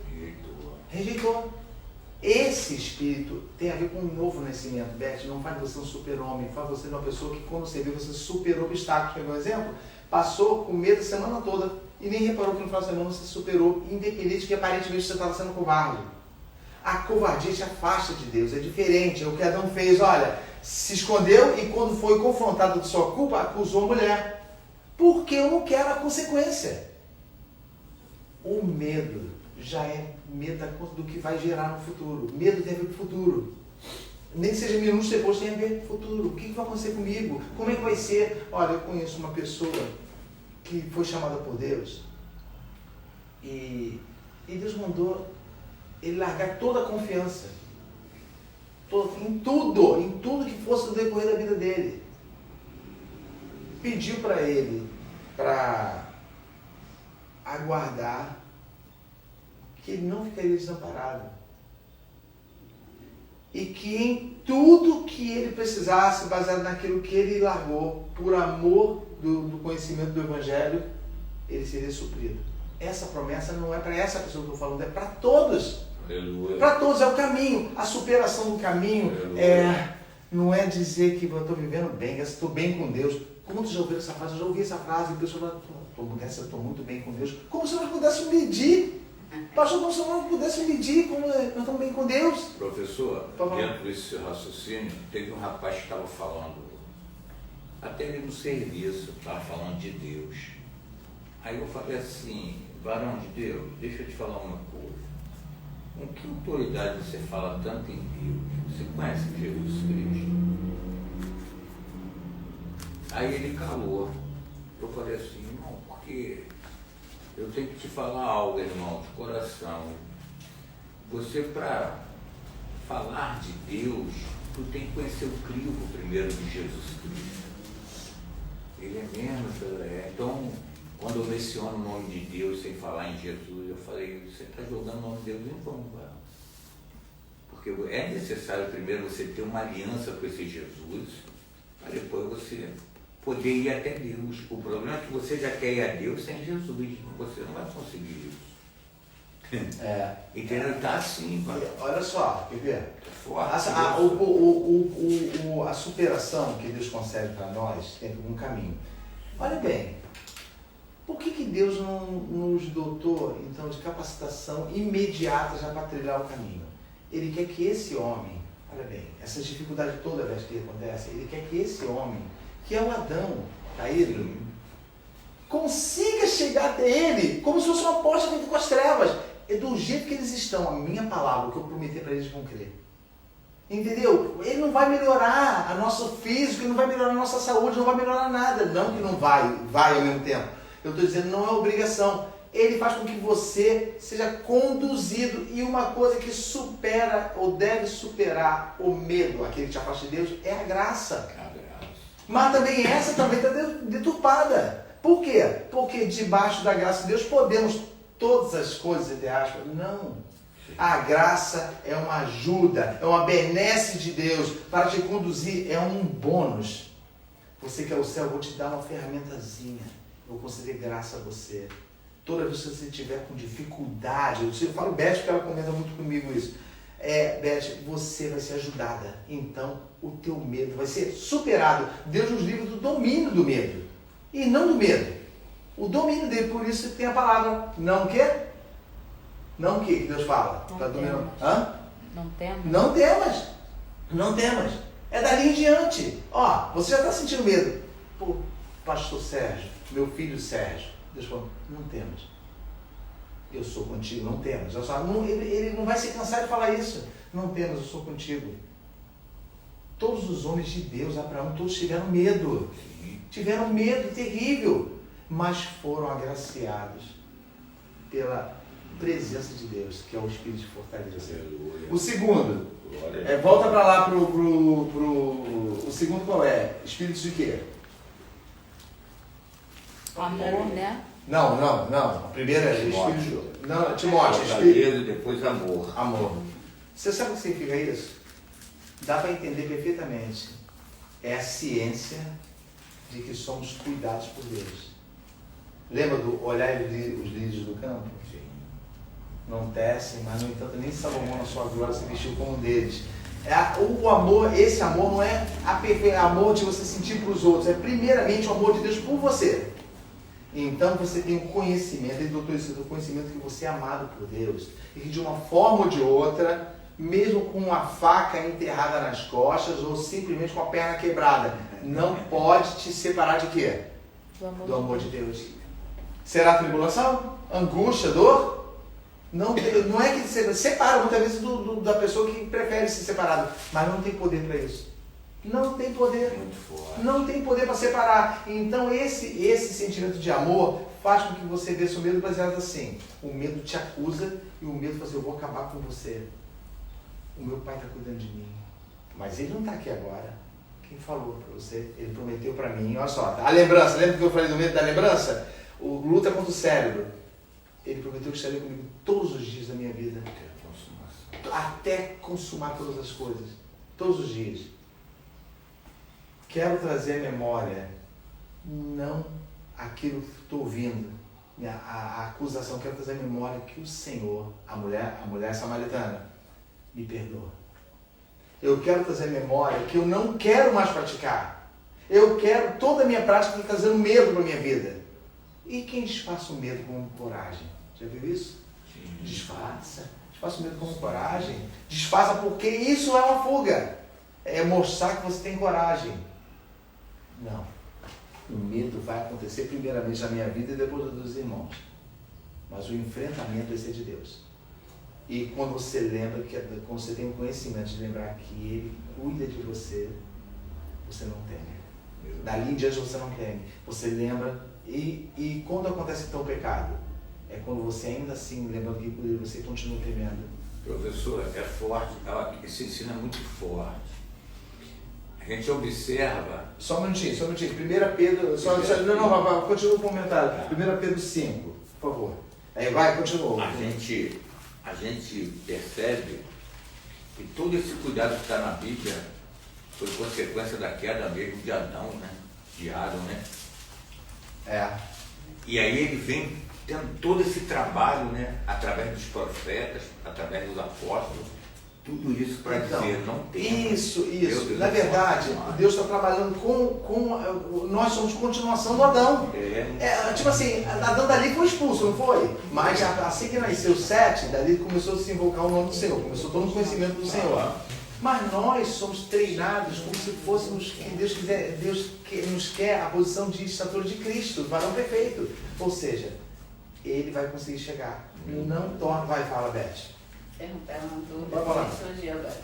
Esse espírito tem a ver com um novo nascimento. Beth, não faz você um super-homem, faz você uma pessoa que quando você vê, você superou obstáculos. Pegou um exemplo? Passou com medo a semana toda e nem reparou que no final da semana você superou, independente de que aparentemente você estava sendo covarde. A covardia te afasta de Deus, é diferente. É o que Adão fez, olha, se escondeu e quando foi confrontado de sua culpa, acusou a mulher. Porque eu não quero a consequência. O medo já é medo do que vai gerar no futuro. Medo tem a ver com o futuro. Nem que seja minutos depois, tem a ver com o futuro. O que vai acontecer comigo? Como é que vai ser? Olha, eu conheço uma pessoa que foi chamada por Deus e Deus mandou ele largar toda a confiança em tudo que fosse no decorrer da vida dele. Pediu para ele para aguardar que ele não ficaria desamparado e que em tudo que ele precisasse, baseado naquilo que ele largou, por amor do conhecimento do Evangelho, ele seria suprido. Essa promessa não é para essa pessoa que eu estou falando, é para todos. Para todos, é o caminho. A superação do caminho não é dizer que eu estou vivendo bem, eu estou bem com Deus. Quantos já ouviram essa frase? Eu já ouvi essa frase e a pessoa fala, estou muito bem com Deus. Como se nós pudéssemos medir. Pastor, como se nós pudéssemos medir como nós estamos bem com Deus. Professor, dentro desse seu raciocínio, teve um rapaz que estava falando, até ele no serviço, estava falando de Deus. Aí eu falei assim, varão de Deus, deixa eu te falar uma coisa. Com que autoridade você fala tanto em Deus? Você conhece Jesus Cristo? Aí ele calou. Eu falei assim, irmão, porque eu tenho que te falar algo, irmão, de coração. Você, para falar de Deus, tu tem que conhecer o crivo primeiro de Jesus Cristo. Ele é mesmo, então, quando eu menciono o nome de Deus sem falar em Jesus, eu falei, você está jogando o nome de Deus em vão, cara. Porque é necessário primeiro você ter uma aliança com esse Jesus, para depois você poder ir até Deus. O problema é que você já quer ir a Deus sem Jesus, você não vai conseguir isso. Entendeu? Está assim, cara. Olha só, quer ver? Forte, a superação que Deus concede para nós tem um caminho. Olha bem, por que Deus não nos dotou, então, de capacitação imediata já para trilhar o caminho? Ele quer que esse homem, olha bem, essa dificuldade toda vez que acontece, ele quer que esse homem, que é o Adão caído, consiga chegar até ele como se fosse uma porta feita com as trevas. É do jeito que eles estão, a minha palavra, o que eu prometi para eles vão crer. Entendeu? Ele não vai melhorar a nosso físico, ele não vai melhorar a nossa saúde, não vai melhorar nada. Não que não vai ao mesmo tempo. Eu estou dizendo, não é obrigação. Ele faz com que você seja conduzido. E uma coisa que supera ou deve superar o medo, aquele que te afasta de Deus, é a graça. Mas também essa também está deturpada. Por quê? Porque debaixo da graça de Deus podemos todas as coisas, entre aspas. Não. A graça é uma ajuda, é uma benesse de Deus para te conduzir, é um bônus. Você quer o céu, eu vou te dar uma ferramentazinha. Eu vou conceder graça a você. Toda vez que você estiver com dificuldade, eu falo Beth porque ela comenta muito comigo isso. Beth, você vai ser ajudada. Então, o teu medo vai ser superado. Deus nos livra do domínio do medo. E não do medo. O domínio dele, por isso tem a palavra. Não o quê? Não o quê que Deus fala? Não pra temas. Hã? Não temas. Não temas. Não temas. É dali em diante. Ó, você já está sentindo medo. Pô, pastor Sérgio, meu filho Sérgio. Deus falou, não temas. Eu sou contigo, não temas. Ele não vai se cansar de falar isso. Não temas, eu sou contigo. Todos os homens de Deus, Abraão, todos tiveram medo. Tiveram medo terrível. Mas foram agraciados pela presença de Deus, que é o Espírito de fortaleza. O segundo, volta para lá o segundo qual é? Espírito de quê? Amor, né? Não. A primeira é Timóteo. Espírito. Não, Timóteo. Fortaleza e depois amor. Amor. Você sabe o que significa isso? Dá para entender perfeitamente. É a ciência de que somos cuidados por Deus. Lembra do olhar os lírios do campo? Sim. Não tecem, mas no entanto nem Salomão na sua glória se vestiu como um deles. O amor, esse amor não é amor de você sentir para os outros, é primeiramente o amor de Deus por você. Então você tem o conhecimento, ele doutor, o conhecimento que você é amado por Deus e que de uma forma ou de outra, mesmo com uma faca enterrada nas costas ou simplesmente com a perna quebrada, não pode te separar de quê? Do amor de Deus. Será tribulação? Angústia? Dor? Não é que se separa muitas vezes da pessoa que prefere ser separado, mas não tem poder para isso. Não tem poder. Muito forte. Não tem poder para separar. Então esse sentimento de amor faz com que você veja o medo baseado assim. O medo te acusa e o medo fala assim, eu vou acabar com você. O meu pai está cuidando de mim. Mas ele não está aqui agora. Quem falou para você? Ele prometeu para mim. Olha só, a lembrança. Lembra que eu falei do medo da lembrança? O luta contra o cérebro. Ele prometeu que estaria comigo todos os dias da minha vida. Até consumar todas as coisas. Todos os dias. Quero trazer à memória, não aquilo que estou ouvindo, a acusação, quero trazer à memória que o Senhor, a mulher samaritana, me perdoa. Eu quero trazer à memória que eu não quero mais praticar. Eu quero toda a minha prática trazendo medo para a minha vida. E quem disfarça o medo com coragem? Já viu isso? Sim. Disfarça o medo com coragem. Disfarça porque isso é uma fuga. É mostrar que você tem coragem. Não. O medo vai acontecer primeiramente na minha vida e depois dos irmãos. Mas o enfrentamento vai ser de Deus. E quando você lembra, quando você tem o conhecimento de lembrar que Ele cuida de você, você não teme. Dali em diante você não teme. Você lembra e quando acontece então o pecado? É quando você ainda assim lembra que cuida de você e continua temendo. Professor, é forte. Esse ensino é muito forte. A gente observa... Só um minutinho. 1 Pedro... Continua o comentário. 1 Pedro 5, por favor. Aí vai, continua. A gente percebe que todo esse cuidado que está na Bíblia foi consequência da queda mesmo de Adão, né? De Adão, né? E aí ele vem tendo todo esse trabalho, né? Através dos profetas, através dos apóstolos, tudo isso para dizer, não tem. Isso. Na verdade, Deus está trabalhando nós somos continuação do Adão. Tipo assim, Adão dali foi expulso, não foi? Mas assim que nasceu Sete, dali começou a se invocar o nome do Senhor, começou todo o conhecimento do Senhor. Mas nós somos treinados como se fôssemos que Deus nos quer a posição de estatura de Cristo, varão perfeito. Ou seja, Ele vai conseguir chegar. Não torna. Vai, fala, Beth. Surgiu agora.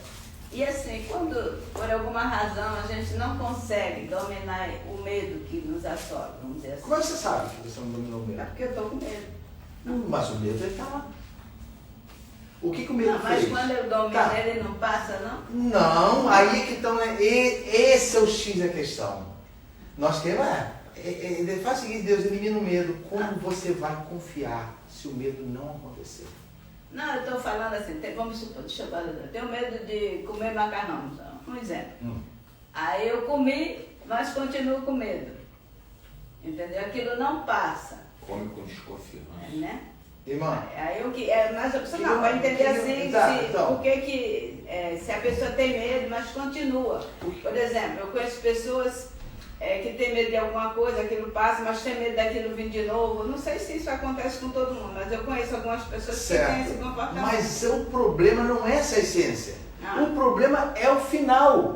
E assim, quando por alguma razão a gente não consegue dominar o medo que nos assola, vamos dizer assim. Como é que você sabe que você não dominou o medo? É porque eu estou com medo. Mas o medo está lá. O que o medo fez? Mas quando eu domino ele não passa, não? Não, aí é que estão. Esse é o X da questão. Nós queremos. Faz o seguinte, Deus elimina o medo. Como você vai confiar se o medo não acontecer? Não, eu estou falando assim, vamos supor, deixa eu falar, tenho medo de comer macarrão, um exemplo. Aí eu comi, mas continuo com medo. Entendeu? Aquilo não passa. Come com desconfiança. Né? Irmã? Aí mas a pessoa não vai entender assim, se a pessoa tem medo, mas continua. Por exemplo, eu conheço pessoas que tem medo de alguma coisa, aquilo passa, mas tem medo daquilo vir de novo. Não sei se isso acontece com todo mundo, mas eu conheço algumas pessoas que têm esse comportamento. Mas o problema não é essa essência. Não. O problema é o final.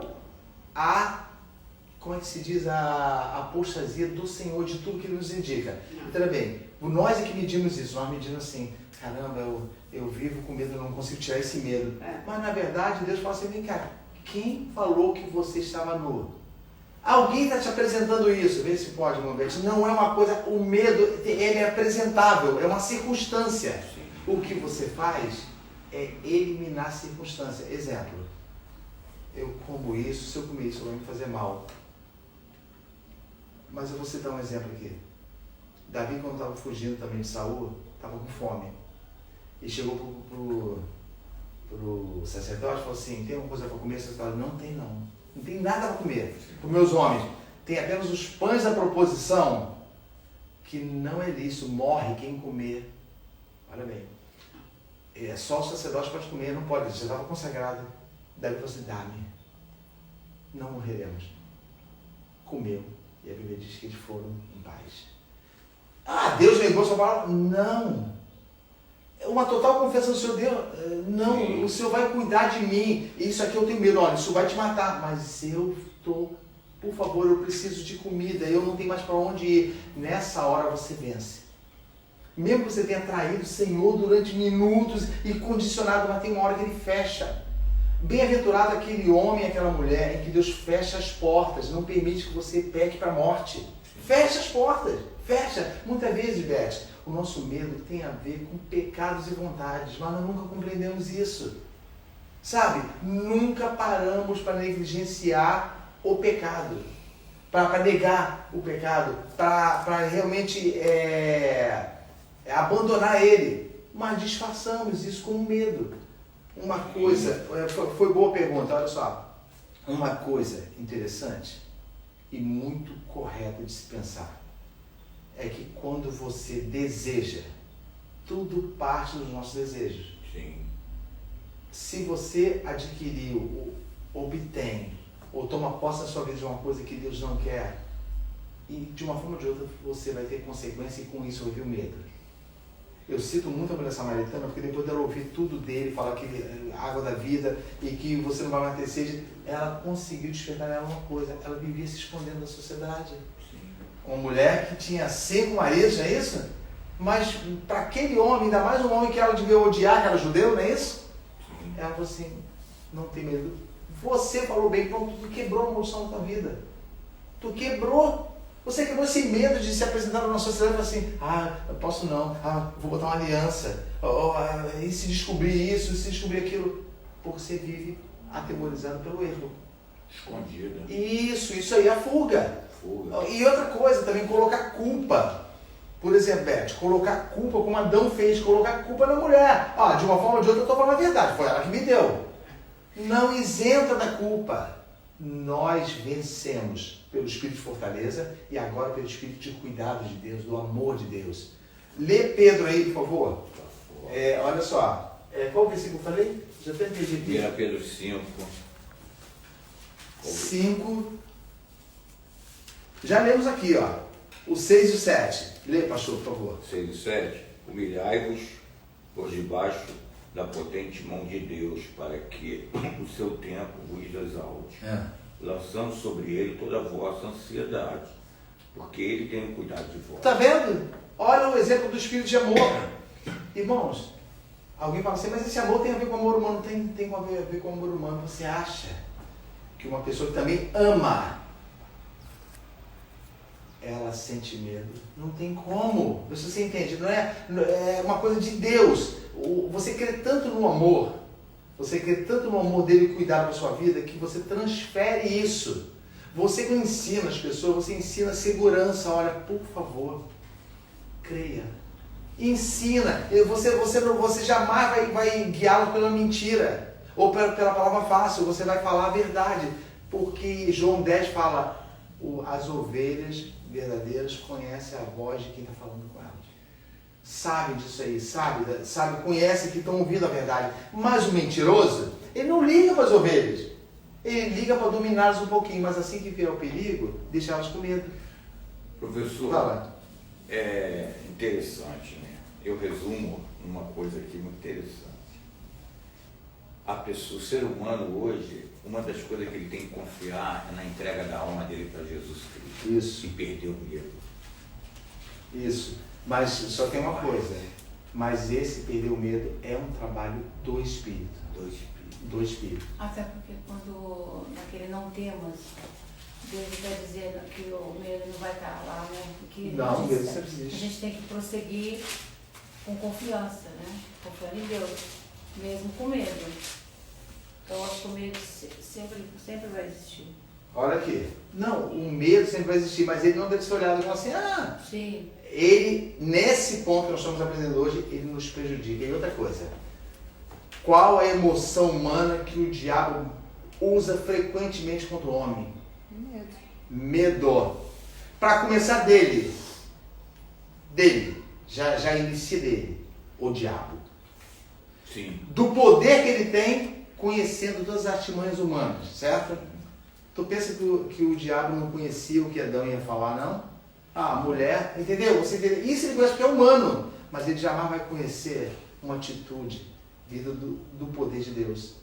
Como é que se diz? A apostasia do Senhor de tudo que Ele nos indica. Então, bem, nós é que medimos isso. Nós medimos assim, caramba, eu vivo com medo, eu não consigo tirar esse medo. Mas na verdade, Deus fala assim, vem cá, quem falou que você estava nu? Alguém está te apresentando isso, vê se pode, Mombete. Não é uma coisa, o medo, ele é apresentável, é uma circunstância. Sim. O que você faz é eliminar a circunstância. Exemplo, eu como isso, se eu comer isso vai me fazer mal. Mas eu vou citar um exemplo aqui. Davi, quando estava fugindo também de Saul, estava com fome. E chegou pro sacerdote e falou assim, tem alguma coisa para comer? O sacerdote falou, não tem não. Não tem nada para comer. Para os meus homens, tem apenas os pães da proposição que não é lícito, morre quem comer. Olha bem, só o sacerdote pode comer, não pode, já estava consagrado. Daí você dá-me, não morreremos. Comeu, e a Bíblia diz que eles foram em paz. Ah, Deus negou sua palavra? Não. Uma total confiança no Senhor, Deus, não, sim. O Senhor vai cuidar de mim, isso aqui eu tenho medo, olha, isso vai te matar, mas eu estou, por favor, eu preciso de comida, eu não tenho mais para onde ir. Nessa hora você vence. Mesmo que você tenha traído o Senhor durante minutos e condicionado, mas tem uma hora que ele fecha. Bem-aventurado aquele homem, aquela mulher, em que Deus fecha as portas, não permite que você peque para a morte. Fecha as portas, fecha. Muitas vezes, Beth, o nosso medo tem a ver com pecados e vontades, mas nós nunca compreendemos isso. Sabe? Nunca paramos para negligenciar o pecado, para negar o pecado, para realmente abandonar ele. Mas disfarçamos isso com medo. Uma coisa, foi boa pergunta, olha só. Uma coisa interessante e muito correta de se pensar é que quando você deseja, tudo parte dos nossos desejos. Sim. Se você adquiriu, obtém, ou toma posse na sua vida de uma coisa que Deus não quer, e de uma forma ou de outra você vai ter consequência e com isso vai vir o medo. Eu cito muito a mulher samaritana porque depois dela ouvir tudo dele, falar que água da vida e que você não vai mais ter sede, ela conseguiu despertar nela uma coisa, ela vivia se escondendo da sociedade. Uma mulher que tinha 5 maridos, não é isso? Mas para aquele homem, ainda mais um homem que ela devia odiar, que era judeu, não é isso? Ela falou assim, não tem medo. Você falou bem, pronto, tu quebrou a maldição da tua vida. Tu quebrou. Você quebrou esse medo de se apresentar na sociedade e falar assim, eu posso não, vou botar uma aliança, e se descobrir isso, e se descobrir aquilo. Porque você vive atemorizado pelo erro. Escondido. Isso aí é a fuga. E outra coisa também, colocar culpa. Por exemplo, Beth, colocar culpa, como Adão fez, colocar culpa na mulher. De uma forma ou de outra eu estou falando a verdade, foi ela que me deu. Não isenta da culpa. Nós vencemos pelo Espírito de fortaleza e agora pelo Espírito de cuidado de Deus, do amor de Deus. Lê Pedro aí, por favor. Olha só. Qual versículo eu falei? Já até entendi. 1 Pedro 5. 5. Já lemos aqui, o 6 e o 7. Lê, pastor, por favor. 6 e 7. Humilhai-vos por debaixo da potente mão de Deus, para que o seu tempo vos exalte, lançando sobre ele toda a vossa ansiedade, porque ele tem cuidado de vós. Está vendo? Olha o exemplo do Espírito de amor. Irmãos, alguém fala assim, mas esse amor tem a ver com o amor humano? Tem a ver com o amor humano. Você acha que uma pessoa que também ama, ela sente medo? Não tem como. Você entende? Não é uma coisa de Deus. Você crê tanto no amor, você crê tanto no amor dele cuidar da sua vida, que você transfere isso. Você não ensina as pessoas, você ensina segurança. Olha, por favor, creia. Ensina. Você jamais vai guiá-lo pela mentira ou pela palavra fácil. Você vai falar a verdade. Porque João 10 fala, as ovelhas verdadeiras conhecem a voz de quem está falando com elas. Sabe disso aí, sabe, conhece que estão ouvindo a verdade. Mas o mentiroso, ele não liga para as ovelhas. Ele liga para dominá-las um pouquinho, mas assim que vier o perigo, deixa elas com medo. Professor, fala. É interessante, né? Eu resumo uma coisa aqui muito interessante. O ser humano hoje, uma das coisas que ele tem que confiar é na entrega da alma dele para Jesus Cristo. Isso. E perder o medo. Isso. Mas só tem uma coisa. Mas esse perder o medo é um trabalho do Espírito. Do Espírito. Até porque quando naquele não temos, Deus está dizendo que o medo não vai estar lá, né? Porque não, o medo sempre existe. A gente tem que prosseguir com confiança, né? Confiando em Deus, mesmo com medo. Então acho que o medo sempre vai existir. Olha aqui. Não, o medo sempre vai existir, mas ele não deve ser olhado como assim, Sim. Ele, nesse ponto que nós estamos aprendendo hoje, ele nos prejudica. E outra coisa, qual a emoção humana que o diabo usa frequentemente contra o homem? Medo. Para começar dele. dele, já inicia dele, o diabo. Sim. Do poder que ele tem, conhecendo todas as artimanhas humanas, certo? Tu pensa que o diabo não conhecia o que Adão ia falar, não? Ah, a mulher, entendeu? Você entendeu? Isso ele conhece porque é humano, mas ele jamais vai conhecer uma atitude vinda do poder de Deus.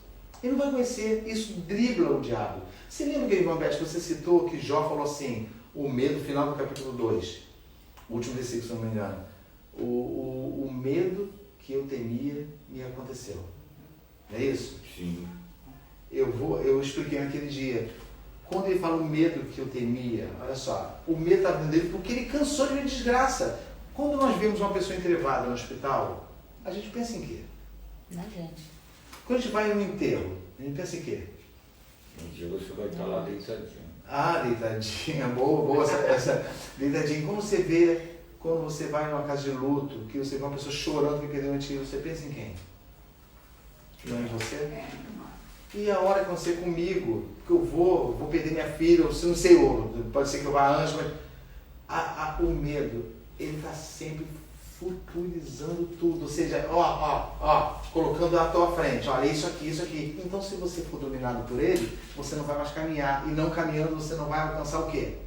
Ele não vai conhecer, isso dribla o diabo. Você lembra que, irmão Beth, que você citou que Jó falou assim, o medo, final do capítulo 2, o último versículo, se não me engano, o medo que eu temia me aconteceu. Não é isso? Sim. Eu expliquei naquele dia. Quando ele fala o medo que eu temia, olha só, o medo está dentro dele porque ele cansou de ver desgraça. Quando nós vemos uma pessoa entrevada no hospital, a gente pensa em quê? Na gente. Quando a gente vai no enterro, a gente pensa em quê? Um dia você vai estar lá deitadinho. Ah, deitadinha, boa essa deitadinha. Quando você vai numa casa de luto, que você vê uma pessoa chorando porque perdeu um tio, você pensa em quem? Não em você? E a hora que você comigo, que eu vou perder minha filha, ou se não sei, pode ser que eu vá a anjo, mas o medo, ele está sempre futurizando tudo, ou seja, colocando à tua frente, olha, isso aqui. Então, se você for dominado por ele, você não vai mais caminhar, e não caminhando, você não vai alcançar o quê?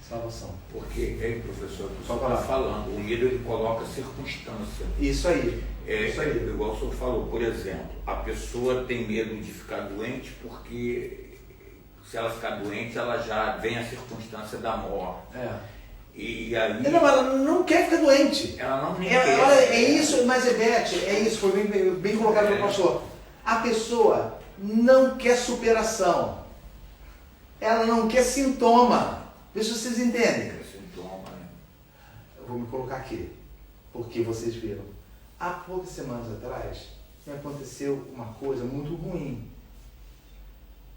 Salvação. Porque, professor, o senhor Pode falar. está falando, o medo ele coloca circunstância. Isso aí. Isso aí. Igual o senhor falou, por exemplo, a pessoa tem medo de ficar doente porque se ela ficar doente, ela já vem a circunstância da morte. E aí... Não, ela não quer ficar doente. Ela não nem Olha, quer. é isso, mas foi bem colocado pelo pastor. A pessoa não quer superação. Ela não quer sintoma. Vê se vocês entendem. É sintoma, né? Eu vou me colocar aqui, porque vocês viram. Há poucas semanas atrás, me aconteceu uma coisa muito ruim.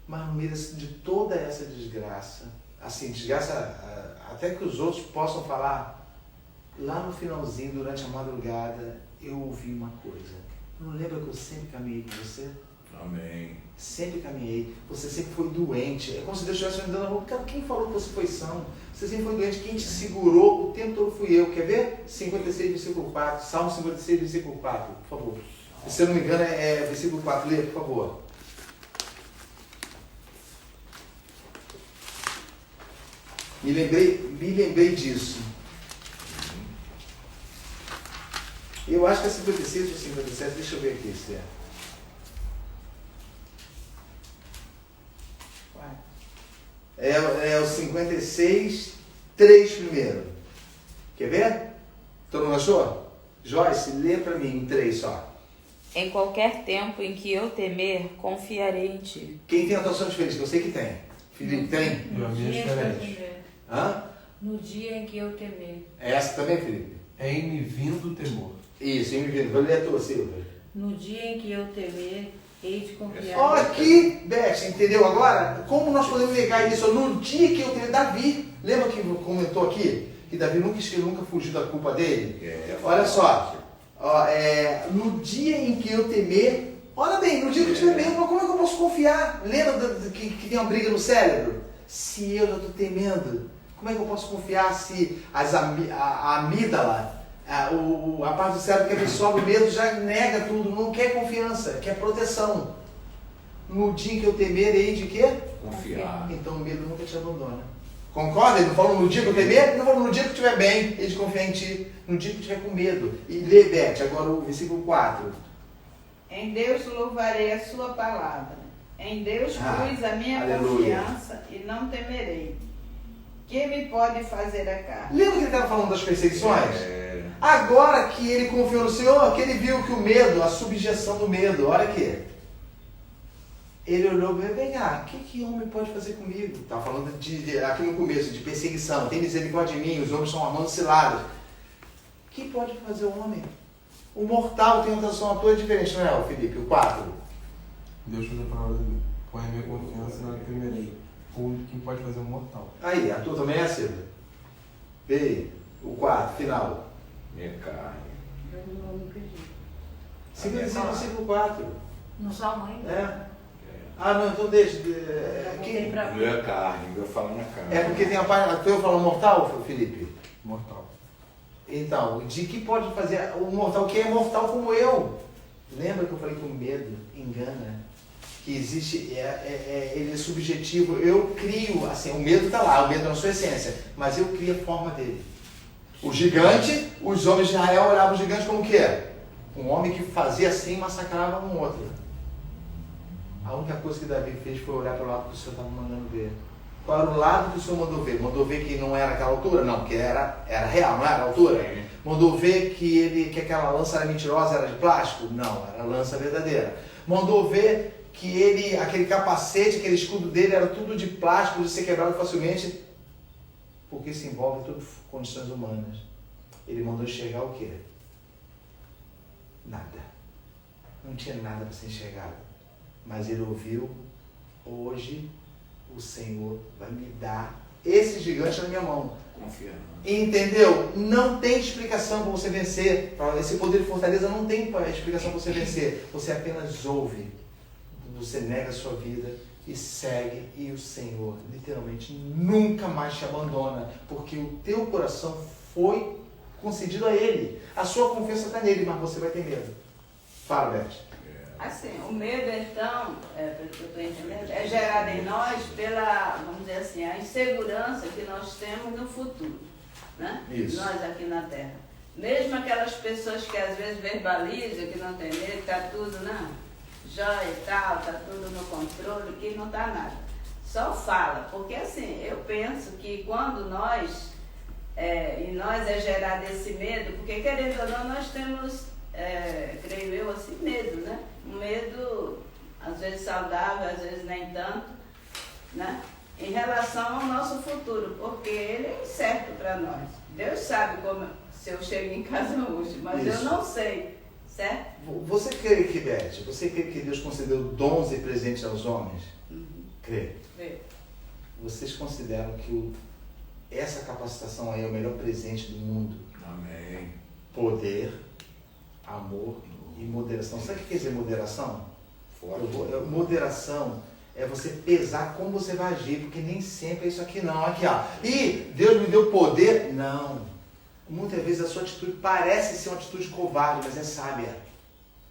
Mas no meio de toda essa desgraça, assim, desgraça até que os outros possam falar, lá no finalzinho, durante a madrugada, eu ouvi uma coisa. Não lembra que eu sempre caminhei com você? Amém. Sempre caminhei. Você sempre foi doente. É como se Deus estivesse me dando a boca. Quem falou que você foi são? Você sempre foi doente. Quem te segurou o tempo todo fui eu. Quer ver? 56, versículo 4. Salmo 56, versículo 4. Por favor. Se eu não me engano, é versículo 4. Lê, por favor. Me lembrei disso. Eu acho que é 56 ou 57. Deixa eu ver aqui se é. É o 56, 3 primeiro. Quer ver? Todo mundo achou? Joyce, lê para mim em 3 só. Em qualquer tempo em que eu temer, confiarei em ti. Quem tem atuação diferente? Que eu sei que tem. Felipe, tem? Eu, a minha é diferente. Hã? No dia em que eu temer. É essa também, Felipe? É em me vindo o temor. Isso, em me vindo. Vou ler a tua, Silvia. No dia em que eu temer, hei de confiar. Olha aqui, Beth, entendeu agora? Como nós podemos negar isso? No dia que eu temer, Davi, lembra que comentou aqui? Que Davi nunca fugiu da culpa dele? Olha só, no dia em que eu temer, olha bem, no dia que eu tiver medo, como é que eu posso confiar? Lembra que tem uma briga no cérebro? Se eu já estou temendo, como é que eu posso confiar se a amígdala, a parte do cérebro que absorve o medo já nega tudo, não quer confiança, quer proteção. No dia em que eu temer, hei de quê? Confiar. Então o medo nunca te abandona. Concorda? Ele não falou no dia que eu temer, ele não falou no dia que eu estiver bem, hei de confiar em ti. No dia que eu estiver com medo. E lê, Beth, agora o versículo 4. Em Deus louvarei a sua palavra. Em Deus pus a minha aleluia. confiança e não temerei. Que me pode fazer a carne? Lembra que ele estava falando das perseguições? Agora que ele confiou no Senhor, que ele viu que o medo, a subjeção do medo, olha aqui. Ele olhou e falou, vem cá, o que homem pode fazer comigo? Estava falando aqui no começo, de perseguição. Tem misericórdia de mim, os homens estão armando ciladas. O que pode fazer o homem? O mortal tem uma tentação à toa diferente, não é, Felipe? O 4. Deus faz a palavra dele. Põe a minha confiança na primeira. Quem pode fazer um mortal. Aí, a tua também é, Silvia? Vê aí, o 4, final. Minha carne. Eu não acredito. 55, versículo 4. No Salmo ainda? É. Ah, não, então deixa. Voltei pra Minha carne, eu falo na carne. É porque tem a parte. Tu eu falo mortal, Felipe? Mortal. Então, de que pode fazer o mortal, que é mortal como eu. Lembra que eu falei que o medo engana? Que existe, ele é subjetivo. Eu crio, assim, o medo está lá, o medo é na sua essência, mas eu crio a forma dele. O gigante, os homens de Israel olhavam o gigante como o quê? Um homem que fazia assim e massacrava um outro. A única coisa que Davi fez foi olhar para o lado que o Senhor estava mandando ver. Qual era o lado que o Senhor mandou ver? Mandou ver que não era aquela altura? Não, que era real, não era a altura? Mandou ver que aquela lança era mentirosa, era de plástico? Não, era lança verdadeira. Mandou ver que aquele capacete, aquele escudo dele era tudo de plástico, de ser quebrado facilmente, porque se envolve tudo condições humanas. Ele mandou enxergar o quê? Nada. Não tinha nada para ser enxergado. Mas ele ouviu, hoje o Senhor vai me dar esse gigante na minha mão. Confia. Entendeu? Não tem explicação para você vencer. Esse poder de fortaleza não tem explicação para você vencer. Você apenas ouve. Você nega a sua vida e segue. E o Senhor, literalmente, nunca mais te abandona. Porque o teu coração foi concedido a Ele. A sua confiança está nele, mas você vai ter medo. Fala, Beth. Assim, o medo, então, pelo que eu estou entendendo, é gerado em nós pela, vamos dizer assim, a insegurança que nós temos no futuro, né? Isso. Nós aqui na Terra. Mesmo aquelas pessoas que às vezes verbalizam, que não tem medo, está tudo, né? Jóia e tal, está tudo no controle, que não está nada. Só fala, porque assim, eu penso que quando nós, em nós é gerado esse medo, porque querendo ou não, nós temos, creio eu, assim, medo, né? Um medo, às vezes saudável, às vezes nem tanto, né? Em relação ao nosso futuro, porque ele é incerto para nós. Deus sabe como, se eu chego em casa hoje, mas Isso. eu não sei, certo? Você crê que, Beth, você crê que Deus concedeu dons e presentes aos homens? Crê. Vocês consideram que essa capacitação aí é o melhor presente do mundo? Amém. Poder, amor e moderação. Sabe o que quer dizer moderação? Moderação é você pesar como você vai agir, porque nem sempre é isso aqui não. Aqui, ó. E Deus me deu poder? Não. Muitas vezes a sua atitude parece ser uma atitude covarde, mas é sábia.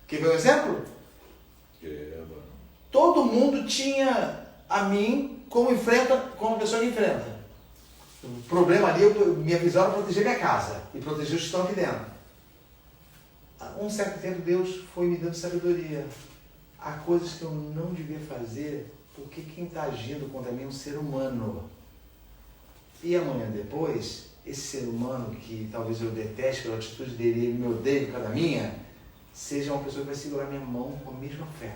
Quer ver um exemplo? Todo mundo tinha a mim como uma pessoa que enfrenta. O problema ali, minha visão era proteger minha casa e proteger os que estão aqui dentro. Um certo tempo Deus foi me dando sabedoria. Há coisas que eu não devia fazer, porque quem está agindo contra mim é um ser humano. E amanhã depois, esse ser humano que talvez eu deteste pela atitude dele e ele me odeie por causa da minha, seja uma pessoa que vai segurar minha mão com a mesma fé.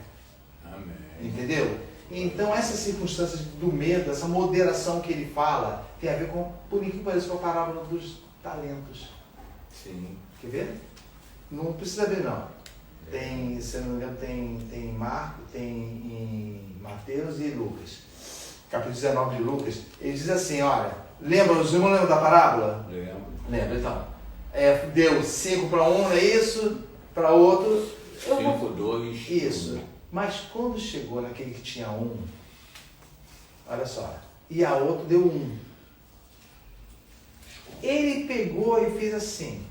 Amém. Entendeu? Então essas circunstâncias do medo, essa moderação que ele fala, tem a ver com, por incrível que pareça, com a parábola dos talentos. Sim. Quer ver? Não precisa ver não. Tem, se eu não me engano, tem Marcos, tem em Mateus e Lucas. Capítulo 19 de Lucas. Ele diz assim, olha, lembra, os irmãos lembram da parábola? Lembro. Lembra, então. Deu 5 para um, não é isso? Para outro. 5, 2. Isso. Mas quando chegou naquele que tinha 1, olha só, e a outro deu 1. Ele pegou e fez assim.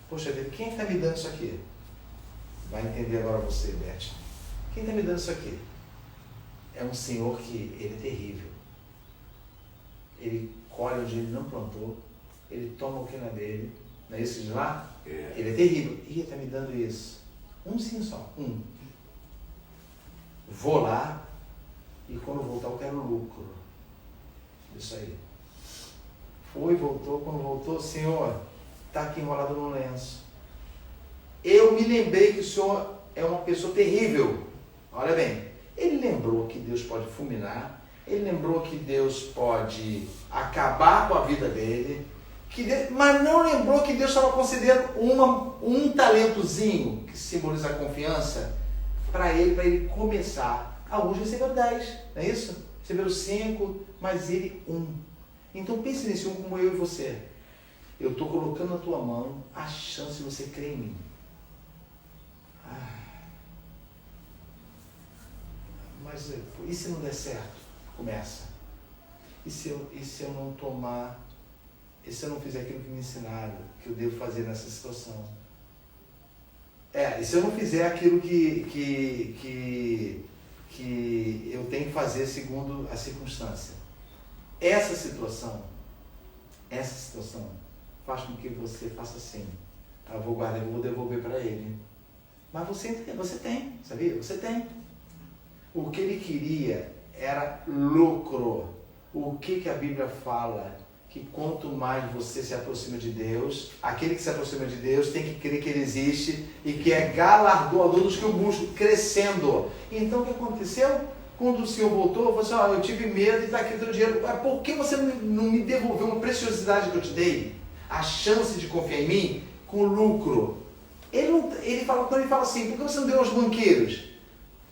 Poxa vida, quem está me dando isso aqui? Vai entender agora você, Beth. Quem está me dando isso aqui? É um senhor que ele é terrível. Ele colhe onde ele não plantou, ele toma o que não é dele, não é isso de lá? Ele é terrível. E ele está me dando isso. Um sim só, 1. Vou lá e quando voltar eu quero lucro. Isso aí. Foi, voltou, quando voltou, Senhor, está aqui enrolado no lenço. Eu me lembrei que o Senhor é uma pessoa terrível. Olha bem, ele lembrou que Deus pode fulminar, ele lembrou que Deus pode acabar com a vida dele, mas não lembrou que Deus estava concedendo um talentozinho, que simboliza a confiança, para ele começar. Alguns receberam 10, não é isso? Receberam 5, mas ele 1. Então pense nesse 1 como eu e você. Eu estou colocando na tua mão a chance de você crer em mim. Mas e se não der certo? Começa. E se eu não tomar e se eu não fizer aquilo que me ensinaram, que eu devo fazer nessa situação? E se eu não fizer aquilo que eu tenho que fazer segundo a circunstância? Essa situação faz com que você faça assim. Eu vou guardar, eu vou devolver para ele. Mas você tem, sabia? Você tem. O que ele queria era lucro. O que a Bíblia fala? Que quanto mais você se aproxima de Deus, aquele que se aproxima de Deus tem que crer que Ele existe e que é galardoador dos que o buscam, crescendo. Então o que aconteceu? Quando o Senhor voltou, falou assim, eu tive medo e está aqui o teu dinheiro. Mas por que você não me devolveu uma preciosidade que eu te dei? A chance de confiar em mim com lucro. Quando ele fala assim, por que você não deu aos banqueiros?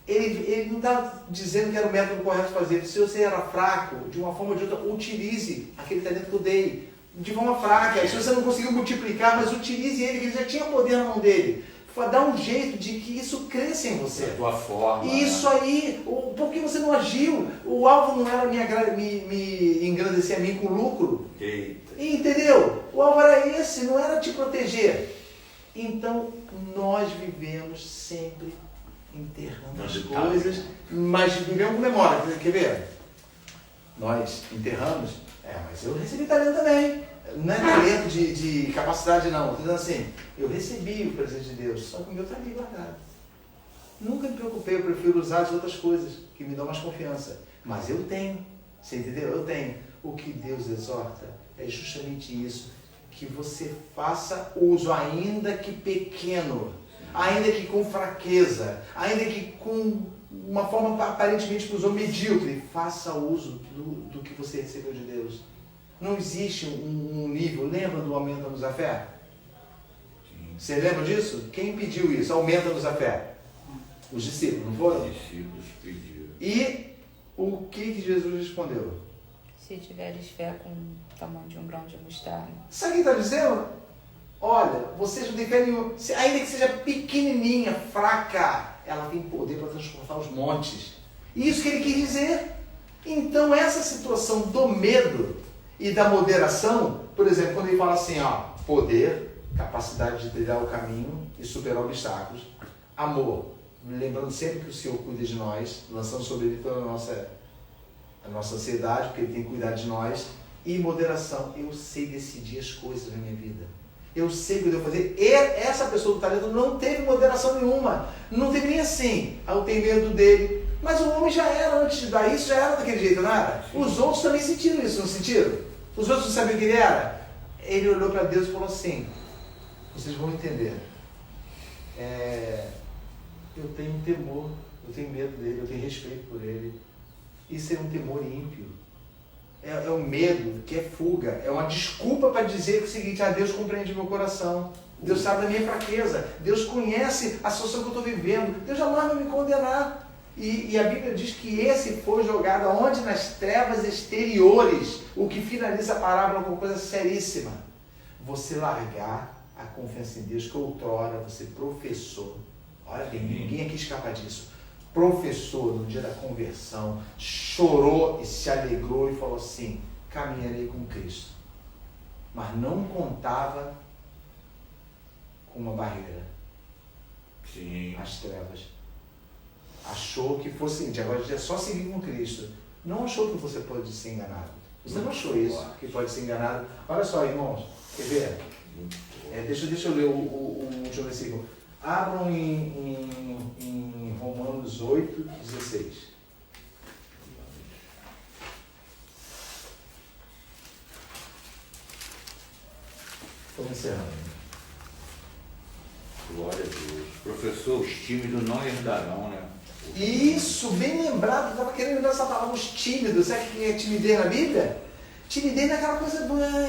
Ele não está dizendo que era o método correto de fazer. Se você era fraco, de uma forma ou de outra, utilize aquele talento que eu dei. De forma fraca. Se você não conseguiu multiplicar, mas utilize ele, que ele já tinha poder na mão dele. Dá um jeito de que isso cresça em você. Da tua forma. Isso aí. Por que você não agiu? O alvo não era me engrandecer a mim com lucro. Eita. Entendeu? O alvo era esse, não era te proteger. Então, nós vivemos sempre enterrando as coisas, mas vivemos com memória. Quer ver? Nós enterramos, mas eu recebi talento também. Não é talento de capacidade, não. Estou dizendo assim, eu recebi o presente de Deus, só que o meu está ali guardado. Nunca me preocupei, eu prefiro usar as outras coisas que me dão mais confiança. Mas eu tenho, você entendeu? Eu tenho. O que Deus exorta é justamente isso, que você faça uso, ainda que pequeno, ainda que com fraqueza, ainda que com uma forma aparentemente para os homens medíocre, faça uso do que você recebeu de Deus. Não existe um nível, lembra do Aumenta-nos a Fé? Você lembra disso? Quem pediu isso? Aumenta-nos a fé? Os discípulos, não foram? Os discípulos pediram. E o que Jesus respondeu? Se tiveres fé com o tamanho de um grão de mostarda. Sabe o que está dizendo? Olha, vocês não têm fé nenhuma. Ainda que seja pequenininha, fraca, ela tem poder para transportar os montes. Isso que ele quis dizer. Então, essa situação do medo e da moderação, por exemplo, quando ele fala assim, poder, capacidade de trilhar o caminho e superar obstáculos. Amor, lembrando sempre que o Senhor cuida de nós, lançando sobre ele toda a nossa ansiedade, porque ele tem que cuidar de nós. E moderação, eu sei decidir as coisas na minha vida. Eu sei o que eu devo fazer. E essa pessoa do talento não teve moderação nenhuma. Não teve nem assim. Eu tenho medo dele. Mas o homem já era, antes de dar isso, já era daquele jeito, não era? Os outros também sentiram isso, não sentiram? Os outros não sabiam o que ele era? Ele olhou para Deus e falou assim, vocês vão entender. Eu tenho um temor, eu tenho medo dele, eu tenho respeito por ele. Isso é um temor ímpio. É um medo que é fuga, é uma desculpa para dizer o seguinte, Deus compreende meu coração, Deus sabe da minha fraqueza, Deus conhece a situação que eu estou vivendo, Deus jamais vai me condenar. E a Bíblia diz que esse foi jogado aonde? Nas trevas exteriores, o que finaliza a parábola com uma coisa seríssima. Você largar a confiança em Deus que outrora você professou. Olha bem, ninguém aqui escapa disso. Professor no dia da conversão, chorou e se alegrou e falou assim, caminharei com Cristo. Mas não contava com uma barreira. Sim. As trevas. Achou que fosse o seguinte, agora é só seguir com Cristo. Não achou que você pode ser enganado. Você não achou isso, que pode ser enganado. Olha só, irmãos, quer ver? Deixa eu ler o último versículo. Abram em Romanos 8, 16. Estamos encerrando. Glória a Deus. Professor, os tímidos não herdarão, né? Isso, bem lembrado, eu estava querendo lembrar essa palavra, os tímidos. Sabe o que é timidez na Bíblia? Timidez não é aquela coisa,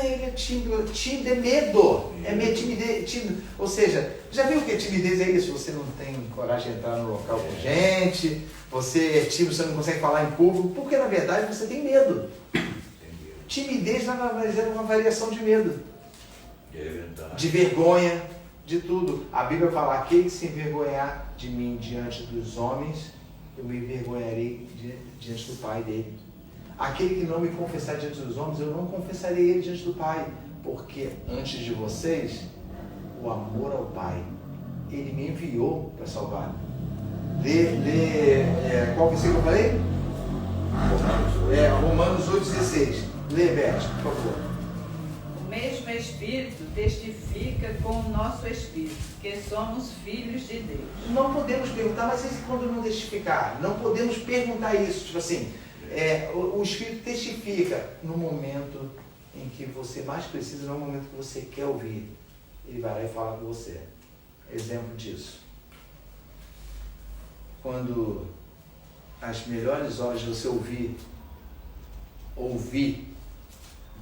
ele é tímido. Tímido é medo. É medo, timidez, tímido. Ou seja, já viu o que é timidez? É isso, você não tem coragem de entrar no local com gente, você é tímido, você não consegue falar em público, porque na verdade você tem medo. Timidez nada mais é uma variação de medo. É verdade. De vergonha, de tudo. A Bíblia fala, aquele que se envergonhar de mim diante dos homens, eu me envergonharei diante do Pai dele. Aquele que não me confessar diante dos homens, eu não confessarei ele diante do Pai. Porque antes de vocês, o amor ao Pai, Ele me enviou para salvar. Qual versículo eu falei? Romanos 8,16. Lê, Beth, por favor. O mesmo Espírito testifica com o nosso Espírito que somos filhos de Deus. Não podemos perguntar, mas e quando não testificar? Não podemos perguntar isso. Tipo assim, o Espírito testifica no momento em que você mais precisa, no momento que você quer ouvir. Ele vai lá e fala com você. Exemplo disso. Quando as melhores horas de você ouvir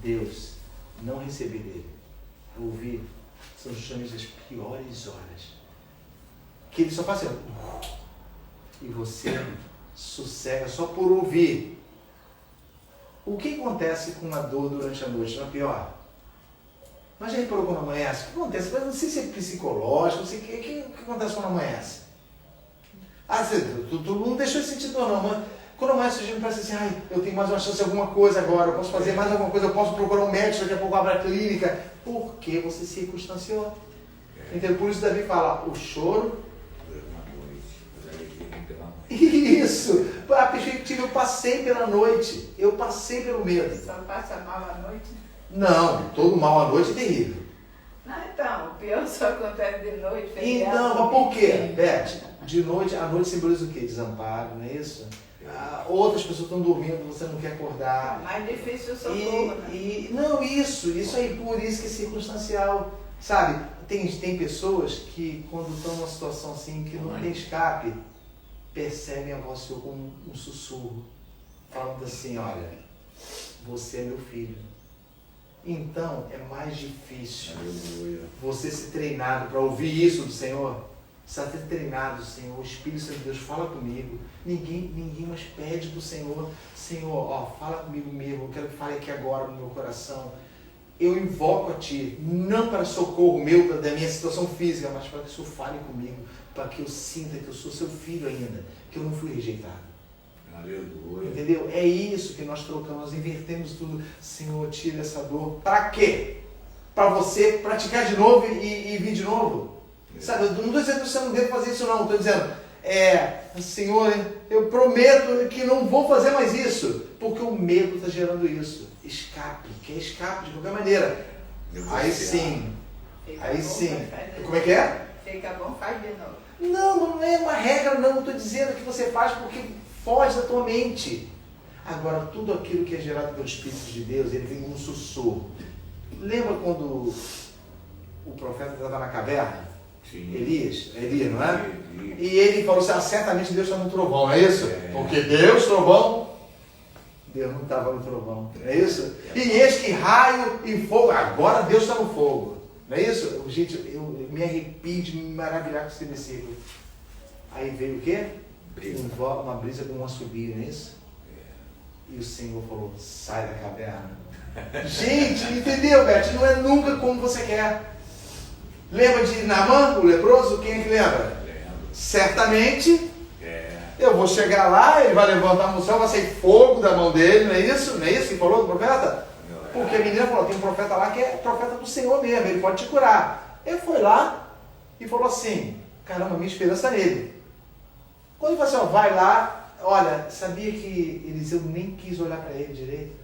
Deus, não receber dele, ouvir, são justamente as piores horas. Que ele só faz assim, e você sossega só por ouvir. O que acontece com uma dor durante a noite? Não é pior? Mas já reparou quando amanhece? O que acontece? Não sei se é psicológico, não sei o que acontece quando amanhece. Tu não deixou esse sentido não, mas quando amanhece a gente parece assim, eu tenho mais uma chance de alguma coisa agora, eu posso fazer mais alguma coisa, eu posso procurar um médico, daqui a pouco abrir a clínica, porque você se circunstanciou. Entendeu? Por isso Davi fala, o choro... Isso! A perspectiva, eu passei pela noite, eu passei pelo medo. Só passa mal à noite? Não, todo mal à noite é terrível. Então, o pior só acontece de noite. Então, mas por quê, Beth? De noite, a noite simboliza o quê? Desamparo, não é isso? Outras pessoas estão dormindo, você não quer acordar. Mais difícil o socorro, né? Não, isso aí, por isso que é circunstancial. Sabe, tem pessoas que quando estão numa situação assim, que não tem escape, percebem a voz sua como um sussurro, falando assim, olha, você é meu filho. Então, é mais difícil você ser treinado para ouvir isso do Senhor. Você está treinado, Senhor, o Espírito Santo de Deus fala comigo. Ninguém mais pede para o Senhor, Senhor, fala comigo mesmo, eu quero que fale aqui agora no meu coração. Eu invoco a Ti, não para socorro meu da minha situação física, mas para que o Senhor fale comigo, para que eu sinta que eu sou seu filho ainda, que eu não fui rejeitado. Aleluia. Entendeu? É isso que nós trocamos, nós invertemos tudo. Senhor, tira essa dor. Para quê? Para você praticar de novo e vir de novo. Sabe, eu não estou dizendo que você não deve fazer isso não, estou dizendo, Senhor, eu prometo que não vou fazer mais isso, porque o medo está gerando isso. Escape, quer escape de qualquer maneira. Aí sim, como é que é? Fica bom, faz de novo. Não é uma regra, não estou dizendo que você faz porque foge da tua mente. Agora, tudo aquilo que é gerado pelo Espírito de Deus, ele vem com um sussurro. Lembra quando o profeta estava na caverna? Sim. Elias, não é? Sim. E ele falou assim, certamente Deus está no trovão, não é isso? Porque Deus, trovão, Deus não estava no trovão, não é isso? E eis que raio e fogo, agora Deus está no fogo, não é isso? Gente, eu me arrepio de me maravilhar com esse versículo. Aí veio o quê? Uma brisa com um assobio, não é isso? E o Senhor falou, sai da caverna. Gente, entendeu, Beth? Não é nunca como você quer. Lembra de Naamã, o leproso? Quem é que lembra? Certamente eu vou chegar lá, ele vai levantar a mão, vai sair fogo da mão dele, não é isso? Não é isso que falou do profeta? Porque a menina falou, tem um profeta lá que é profeta do Senhor mesmo, ele pode te curar. Ele foi lá e falou assim, caramba, minha esperança é nele. Quando ele falou assim, vai lá, olha, sabia que Eliseu nem quis olhar para ele direito?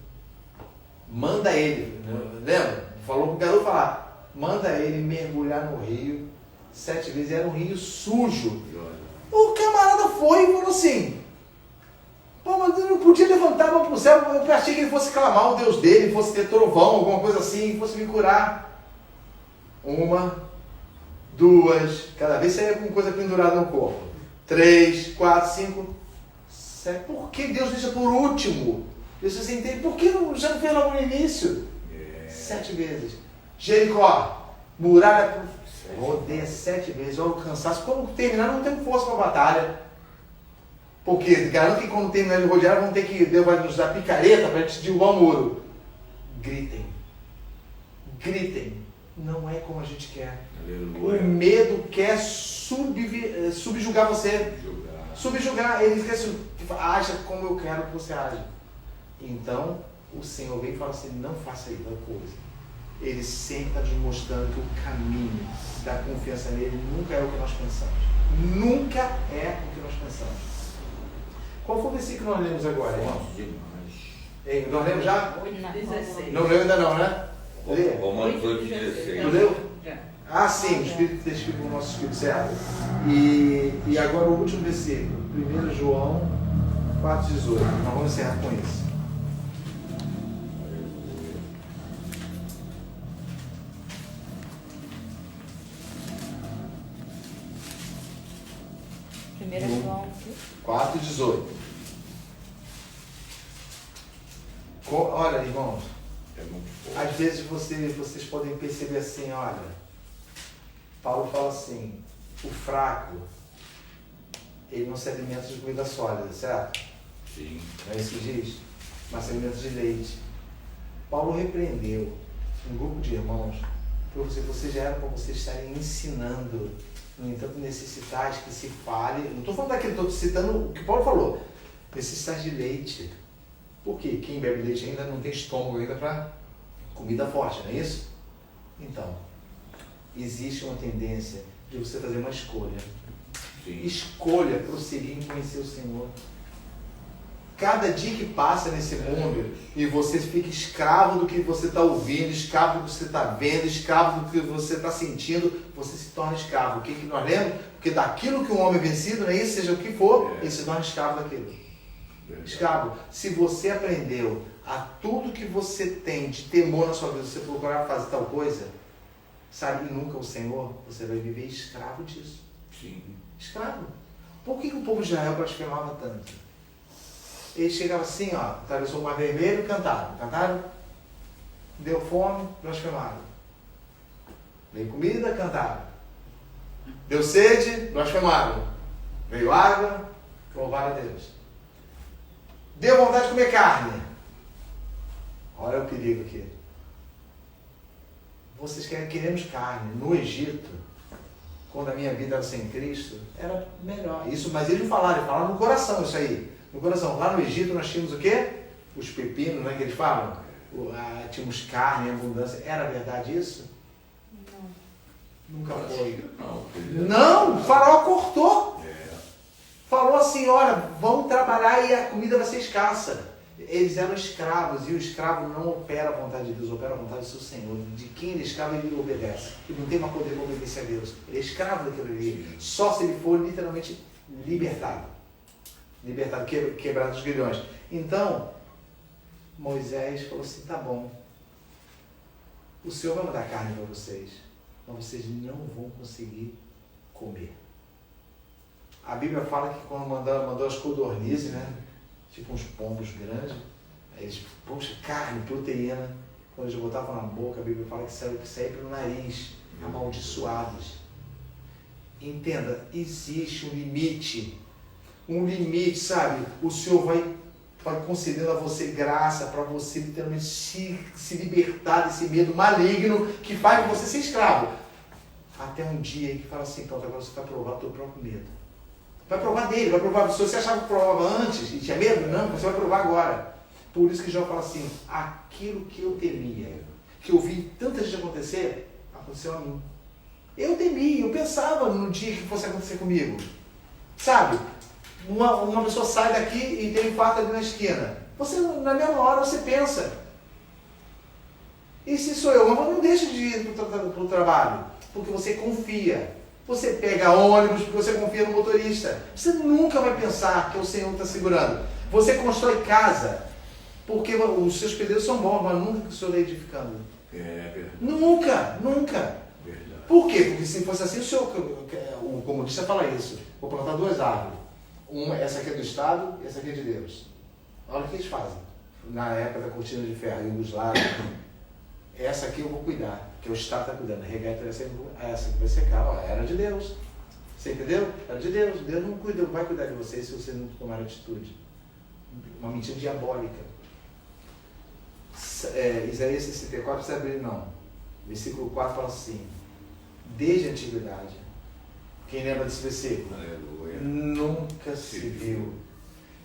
Manda ele, lembra? Falou pro garoto falar, manda ele mergulhar no rio 7 vezes, era um rio sujo. O camarada foi e falou assim, mas eu não podia levantar a mão pro céu, eu achei que ele fosse clamar o Deus dele, fosse ter trovão, alguma coisa assim, fosse me curar. 1, 2, cada vez saía com coisa pendurada no corpo. 3, 4, 5, 7. Por que Deus deixa por último? Deus você entende? Por que já não fez logo no início? 7 vezes. Jericó, muralha, rodeia 7 vezes. Olha o cansaço. Quando terminar, não tem força para a batalha. Porque garanto que quando terminar de rodear, vamos ter que, Deus vai nos dar picareta para a gente derrubar o muro. Gritem. Não é como a gente quer. Aleluia. O medo quer subjugar você. Subjugar. Ele quer acha como eu quero que você age. Então, o Senhor vem e fala assim, não faça aí tal coisa. Ele sempre está nos mostrando que o caminho da confiança nele nunca é o que nós pensamos. Nunca é o que nós pensamos. Qual foi o versículo que nós lemos agora, irmão? Demais. Nós lemos já? 8:16. Não leu ainda não, né? Lê. Romanos 8:16. Não leu? Já. Ah, sim, o Espírito testifica o nosso Espírito, certo? E agora o último versículo, 1 João 4,18. Nós vamos encerrar com isso. Primeiro João. 4,18. Olha, irmãos, É muito forte. às vezes vocês podem perceber assim, olha, Paulo fala assim, o fraco, ele não se alimenta de comida sólida, certo? Sim. Não é isso que diz? Mas se alimenta de leite. Paulo repreendeu um grupo de irmãos, porque vocês já eram para vocês estarem ensinando, no entanto, necessitais que se fale. Não estou falando daquilo, estou citando o que Paulo falou. Necessitais de leite. Por quê? Quem bebe leite ainda não tem estômago ainda para comida forte, não é isso? Então, existe uma tendência de você fazer uma escolha. Sim. Escolha prosseguir em conhecer o Senhor. Cada dia que passa nesse mundo e você fica escravo do que você está ouvindo, escravo do que você está vendo, escravo do que você está sentindo, você se torna escravo. O que nós lemos? Porque daquilo que um homem é vencido, não é isso? Seja o que for, ele se torna escravo daquilo. Escravo. Se você aprendeu a tudo que você tem de temor na sua vida, você procurar fazer tal coisa, sabe, e nunca o Senhor, você vai viver escravo disso. Sim. Escravo. Por que o povo de Israel blasfemava tanto? Ele chegava assim, ó, atravessou o Mar Vermelho, cantaram, deu fome, blasfemaram. Veio comida, cantaram. Deu sede, blasfemaram. Veio água, louvaram a Deus. Deu vontade de comer carne. Olha o perigo aqui. Vocês queremos carne. No Egito, quando a minha vida era sem Cristo, era melhor. Isso, mas eles falaram no coração isso aí. No coração. Lá no Egito nós tínhamos o quê? Os pepinos, né, que eles falam? Tínhamos carne em abundância. Era verdade isso? Não. Nunca foi. Não, Não, o faraó cortou. É. Falou assim, olha, vão trabalhar e a comida vai ser escassa. Eles eram escravos e o escravo não opera a vontade de Deus, opera a vontade do seu Senhor. De quem ele é escravo, ele obedece. Ele não tem mais poder para obedecer a Deus. Ele é escravo daquilo ali. Só se ele for literalmente libertado. Libertado, quebrado dos grilhões. Então, Moisés falou assim, tá bom. O Senhor vai mandar carne para vocês, mas vocês não vão conseguir comer. A Bíblia fala que quando mandou as codornizes, né? Tipo uns pombos grandes, aí eles, poxa, carne, proteína, quando eles botavam na boca, a Bíblia fala que saiu pelo nariz, amaldiçoados. Entenda, existe um limite, sabe? O Senhor vai concedendo a você graça para você literalmente se libertar desse medo maligno que faz você ser escravo. Até um dia que fala assim, pronto, agora você vai provar o teu próprio medo. Vai provar dele, vai provar. Se você achava que provava antes e tinha medo, não, você vai provar agora. Por isso que Jó fala assim, aquilo que eu temia, que eu vi tanta gente acontecer, aconteceu a mim. Eu temia, eu pensava no dia que fosse acontecer comigo. Sabe? Uma pessoa sai daqui e tem um infarto ali na esquina. Você, na mesma hora, você pensa. E se sou eu? Mas não deixe de ir para o trabalho, porque você confia. Você pega ônibus porque você confia no motorista. Você nunca vai pensar que o Senhor está segurando. Você constrói casa porque os seus pedreiros são bons, mas nunca que o Senhor está edificando. É verdade. Nunca. Verdade. Por quê? Porque se fosse assim, o Senhor, o comunista fala isso. Vou plantar 2 árvores. Essa aqui é do Estado e essa aqui é de Deus. Olha o que eles fazem. Na época da cortina de ferro, Iugoslávia, essa aqui eu vou cuidar, que o Estado está cuidando. Regar essa que vai secar, ó, era de Deus. Você entendeu? Era de Deus. Deus não vai cuidar de você se você não tomar atitude. Uma mentira diabólica. Isaías 64, não precisa abrir não. Versículo 4 fala assim, desde a antiguidade, quem lembra desse versículo? Aleluia. Nunca se viu,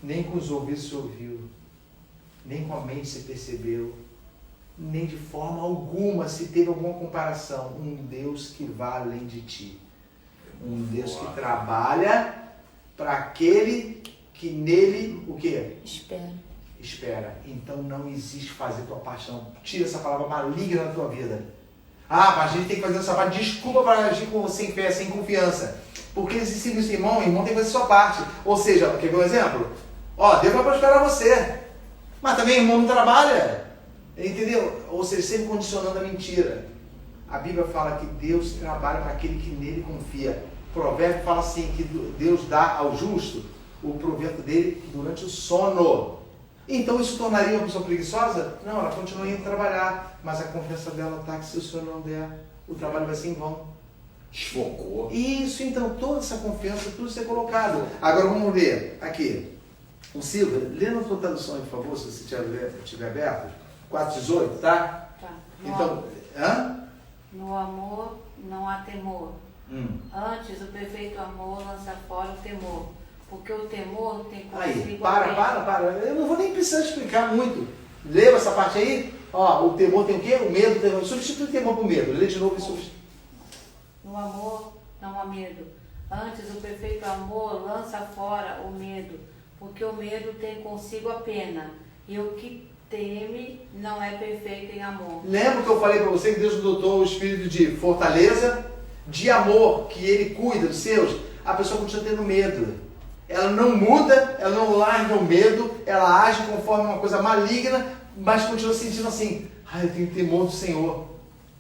nem com os ouvidos se ouviu, nem com a mente se percebeu nem de forma alguma se teve alguma comparação. Um Deus que vai além de ti. Um Deus que trabalha para aquele que nele, o quê? Espera. Então não existe fazer tua parte, não. Tira essa palavra maligna da tua vida. Ah, a gente tem que fazer essa parte. Desculpa para agir sem fé, sem confiança. Porque eles ensinam isso, irmão tem que fazer sua parte. Ou seja, quer ver um exemplo? Deus vai prosperar você. Mas também irmão não trabalha. Entendeu? Ou seja, sempre condicionando a mentira. A Bíblia fala que Deus trabalha para aquele que nele confia. O provérbio fala assim, que Deus dá ao justo o provento dele durante o sono. Então isso tornaria uma pessoa preguiçosa? Não, ela continua indo trabalhar, mas a confiança dela está que se o sono não der, o trabalho vai ser em vão. Desfocou. Isso, então, toda essa confiança, tudo ser colocado. Agora vamos ler aqui. O Silvia, lê na tua tradução aí, por favor, se você estiver aberto. 4:18, tá? Tá. Então, No amor não há temor. Antes, o perfeito amor lança fora o temor. Porque o temor tem consigo... Aí, para. Eu não vou nem precisar explicar muito. Leva essa parte aí. O temor tem o quê? O medo. Substitui o temor por medo. Lê de novo e substitui. No amor não há medo. Antes, o perfeito amor lança fora o medo. Porque o medo tem consigo a pena. E o que teme não é perfeito em amor. Lembra que eu falei para você que Deus dotou o espírito de fortaleza, de amor, que Ele cuida dos seus? A pessoa continua tendo medo. Ela não muda, ela não larga o medo, ela age conforme uma coisa maligna, mas continua sentindo assim, eu tenho temor do Senhor.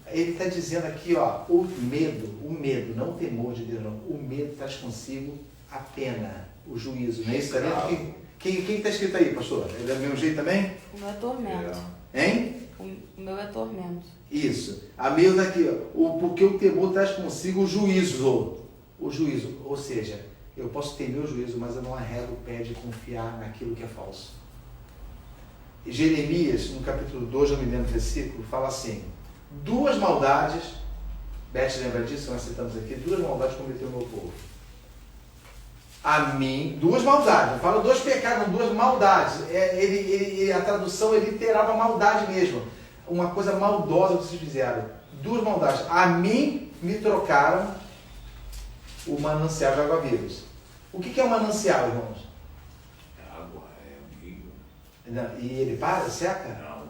Ele está dizendo aqui, o medo, não o temor de Deus, não. O medo traz consigo a pena, o juízo. Não é isso? Está vendo? Quem está escrito aí, pastor? É do mesmo jeito também? O meu é tormento. Hein? O meu é tormento. Isso. A mesma aqui, porque o temor traz consigo o juízo. O juízo, ou seja, eu posso temer o juízo, mas eu não arrego o pé de confiar naquilo que é falso. Jeremias, no capítulo 2, eu me lembro do versículo, fala assim, 2 maldades, Beth lembra disso, nós citamos aqui, 2 maldades cometeu o meu povo. A mim, 2 maldades, não fala 2 pecados, 2 maldades. A tradução é literal, a maldade mesmo. Uma coisa maldosa que vocês fizeram. 2 maldades. A mim me trocaram o manancial de água vivas. O que é um manancial, irmãos? Água é um rio. E ele seca? Não.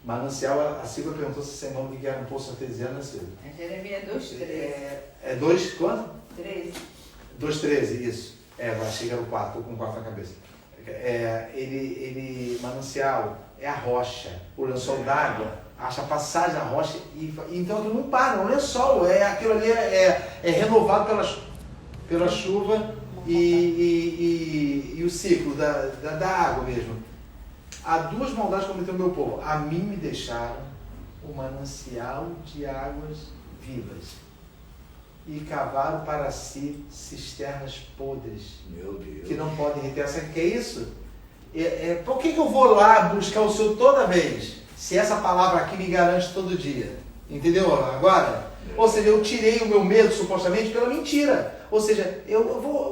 Manancial, a Silvia perguntou se você irmão que era um poço artesiano, né, Silvia? É Jeremias 2:13. 2 quanto? 13. 2:13, isso. Vai chegar no 4, com 4 na cabeça. Manancial é a rocha, o lençol d'água, acha passagem da rocha, então aquilo não para, o lençol, aquilo ali é renovado pela chuva e o ciclo da água mesmo. Há 2 maldades que cometeu o meu povo. A mim me deixaram o manancial de águas vivas e cavaram para si cisternas podres. Meu Deus. Que não podem reter. Sabe o que é isso? Por que eu vou lá buscar o Senhor toda vez? Se essa palavra aqui me garante todo dia. Entendeu agora? Ou seja, eu tirei o meu medo supostamente pela mentira. Ou seja,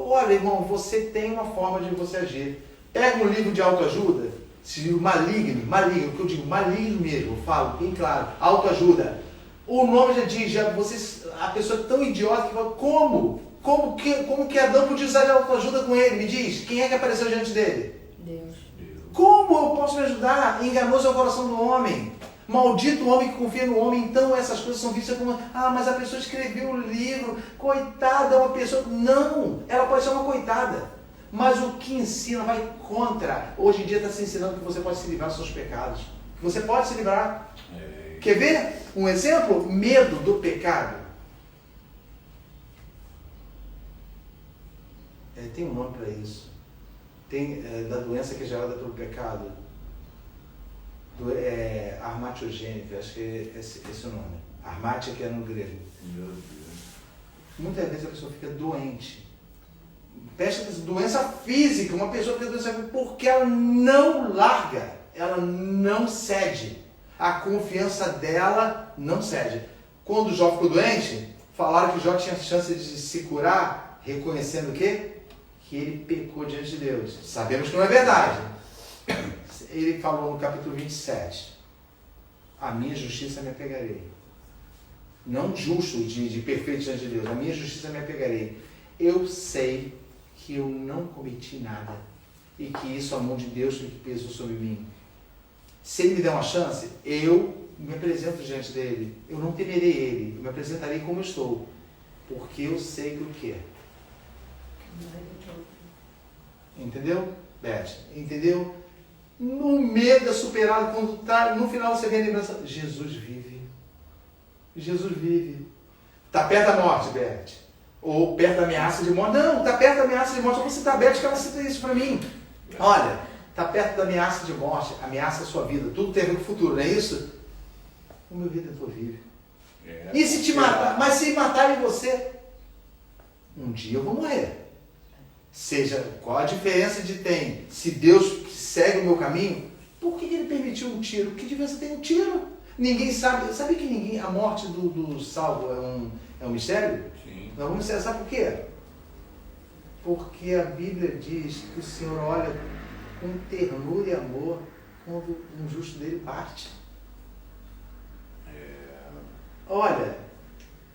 olha, irmão, você tem uma forma de você agir. Pega um livro de autoajuda, se maligno, o que eu digo, maligno mesmo, eu falo bem claro, autoajuda. O nome já diz, a pessoa é tão idiota que fala, como que Adão podia usar de autoajuda com ele? Me diz, quem é que apareceu diante dele? Deus. Como eu posso me ajudar? Enganoso é o coração do homem. Maldito o homem que confia no homem. Então essas coisas são vistas como, mas a pessoa escreveu o livro, coitada, é uma pessoa. Não, ela pode ser uma coitada. Mas o que ensina vai contra. Hoje em dia está se ensinando que você pode se livrar dos seus pecados. Que você pode se livrar. Quer ver um exemplo? Medo do pecado. Tem um nome para isso. Tem da doença que é gerada pelo pecado. Armatiogênica, acho que é esse o nome. Armatia, que é no grego. Meu Deus. Muitas vezes a pessoa fica doente. Presta atenção, doença física. Uma pessoa fica doente porque ela não larga, ela não cede. A confiança dela não cede. Quando o Jó ficou doente, falaram que Jó tinha chance de se curar, reconhecendo o quê? Que ele pecou diante de Deus. Sabemos que não é verdade. Ele falou no capítulo 27. a minha justiça me apegarei. Não justo de perfeito diante de Deus, a minha justiça me apegarei. Eu sei que eu não cometi nada e que isso é a mão de Deus que pesou sobre mim. Se Ele me der uma chance, eu me apresento diante dele. Eu não temerei Ele, eu me apresentarei como eu estou, porque eu sei que o que é. Entendeu, Beth? Entendeu? No medo é superado, quando tá, no final você vê a lembrança. Jesus vive. Jesus vive. Está perto da morte, Beth? Ou perto da ameaça de morte? Não, está perto da ameaça de morte. Você está, Beth, que ela cita isso para mim. Olha, está perto da ameaça de morte, ameaça a sua vida. Tudo tem a ver com o futuro, não é isso? O meu Redentor vive. E se te matar? Mas se matarem você, um dia eu vou morrer. Seja, qual a diferença de tem? Se Deus segue o meu caminho, por que Ele permitiu um tiro? Que diferença tem um tiro? Ninguém sabe. Sabe que ninguém, a morte do salvo é um mistério? Sim. Não é um mistério. Sabe por quê? Porque a Bíblia diz que o Senhor olha com ternura e amor quando um justo dele parte. Olha,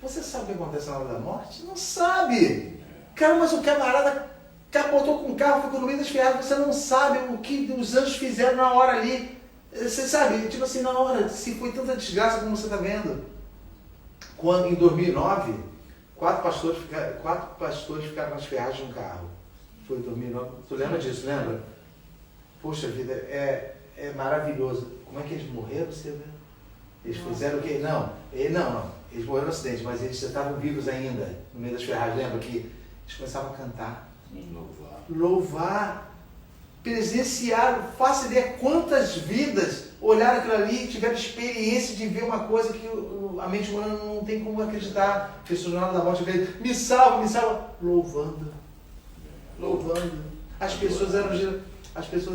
você sabe o que acontece na hora da morte? Não sabe! Cara, mas o camarada capotou com o carro, ficou no meio das ferradas, você não sabe o que os anjos fizeram na hora ali. Você sabe, tipo assim, na hora, se foi tanta desgraça como você está vendo. Quando, em 2009, quatro pastores ficaram nas ferragens de um carro. Foi em 2009. Tu lembra disso, lembra? Poxa vida, é maravilhoso. Como é que eles morreram, você vê? Eles fizeram o quê? Não. Eles morreram no acidente, mas eles já estavam vivos ainda, no meio das ferragens. Lembra que eles começavam a cantar? Louvar. Presenciaram. Faça ideia quantas vidas olharam aquilo ali e tiveram experiência de ver uma coisa que a mente humana não tem como acreditar. Pessoas na hora da morte veio, me salva. Louvando. As pessoas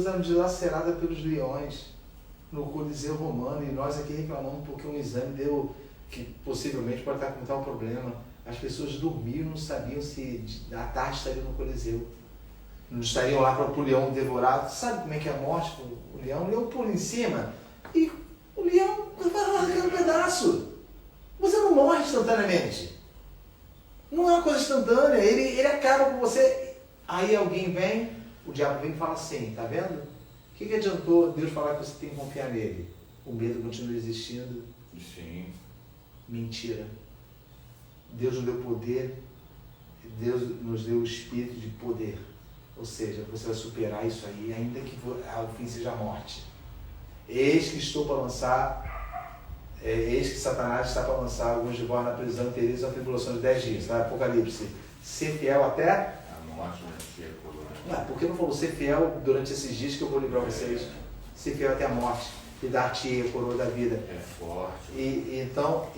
eram dilaceradas pelos leões no Coliseu Romano, e nós aqui reclamamos porque um exame deu que possivelmente pode estar com tal problema. As pessoas dormiam, não sabiam se à tarde estariam no Coliseu. Não estariam lá para o leão devorar. Sabe como é que é a morte? O leão pula em cima e o leão vai arrancando um pedaço. Você não morre instantaneamente. Não é uma coisa instantânea. Ele acaba com você. Aí alguém vem, o diabo vem e fala assim, tá vendo? O que adiantou Deus falar que você tem que confiar nele? O medo continua existindo. Sim. Mentira. Deus nos deu poder, Deus nos deu o espírito de poder. Ou seja, você vai superar isso aí, ainda que ao fim seja a morte. Eis que Satanás está para lançar alguns de vós na prisão e tereis uma tribulação de 10 dias, tá? Apocalipse. Ser fiel até... A morte não tinha coroa. Por que não falou ser fiel durante esses dias que eu vou livrar vocês? Ser fiel até a morte e dar-te a coroa da vida. É forte. Então,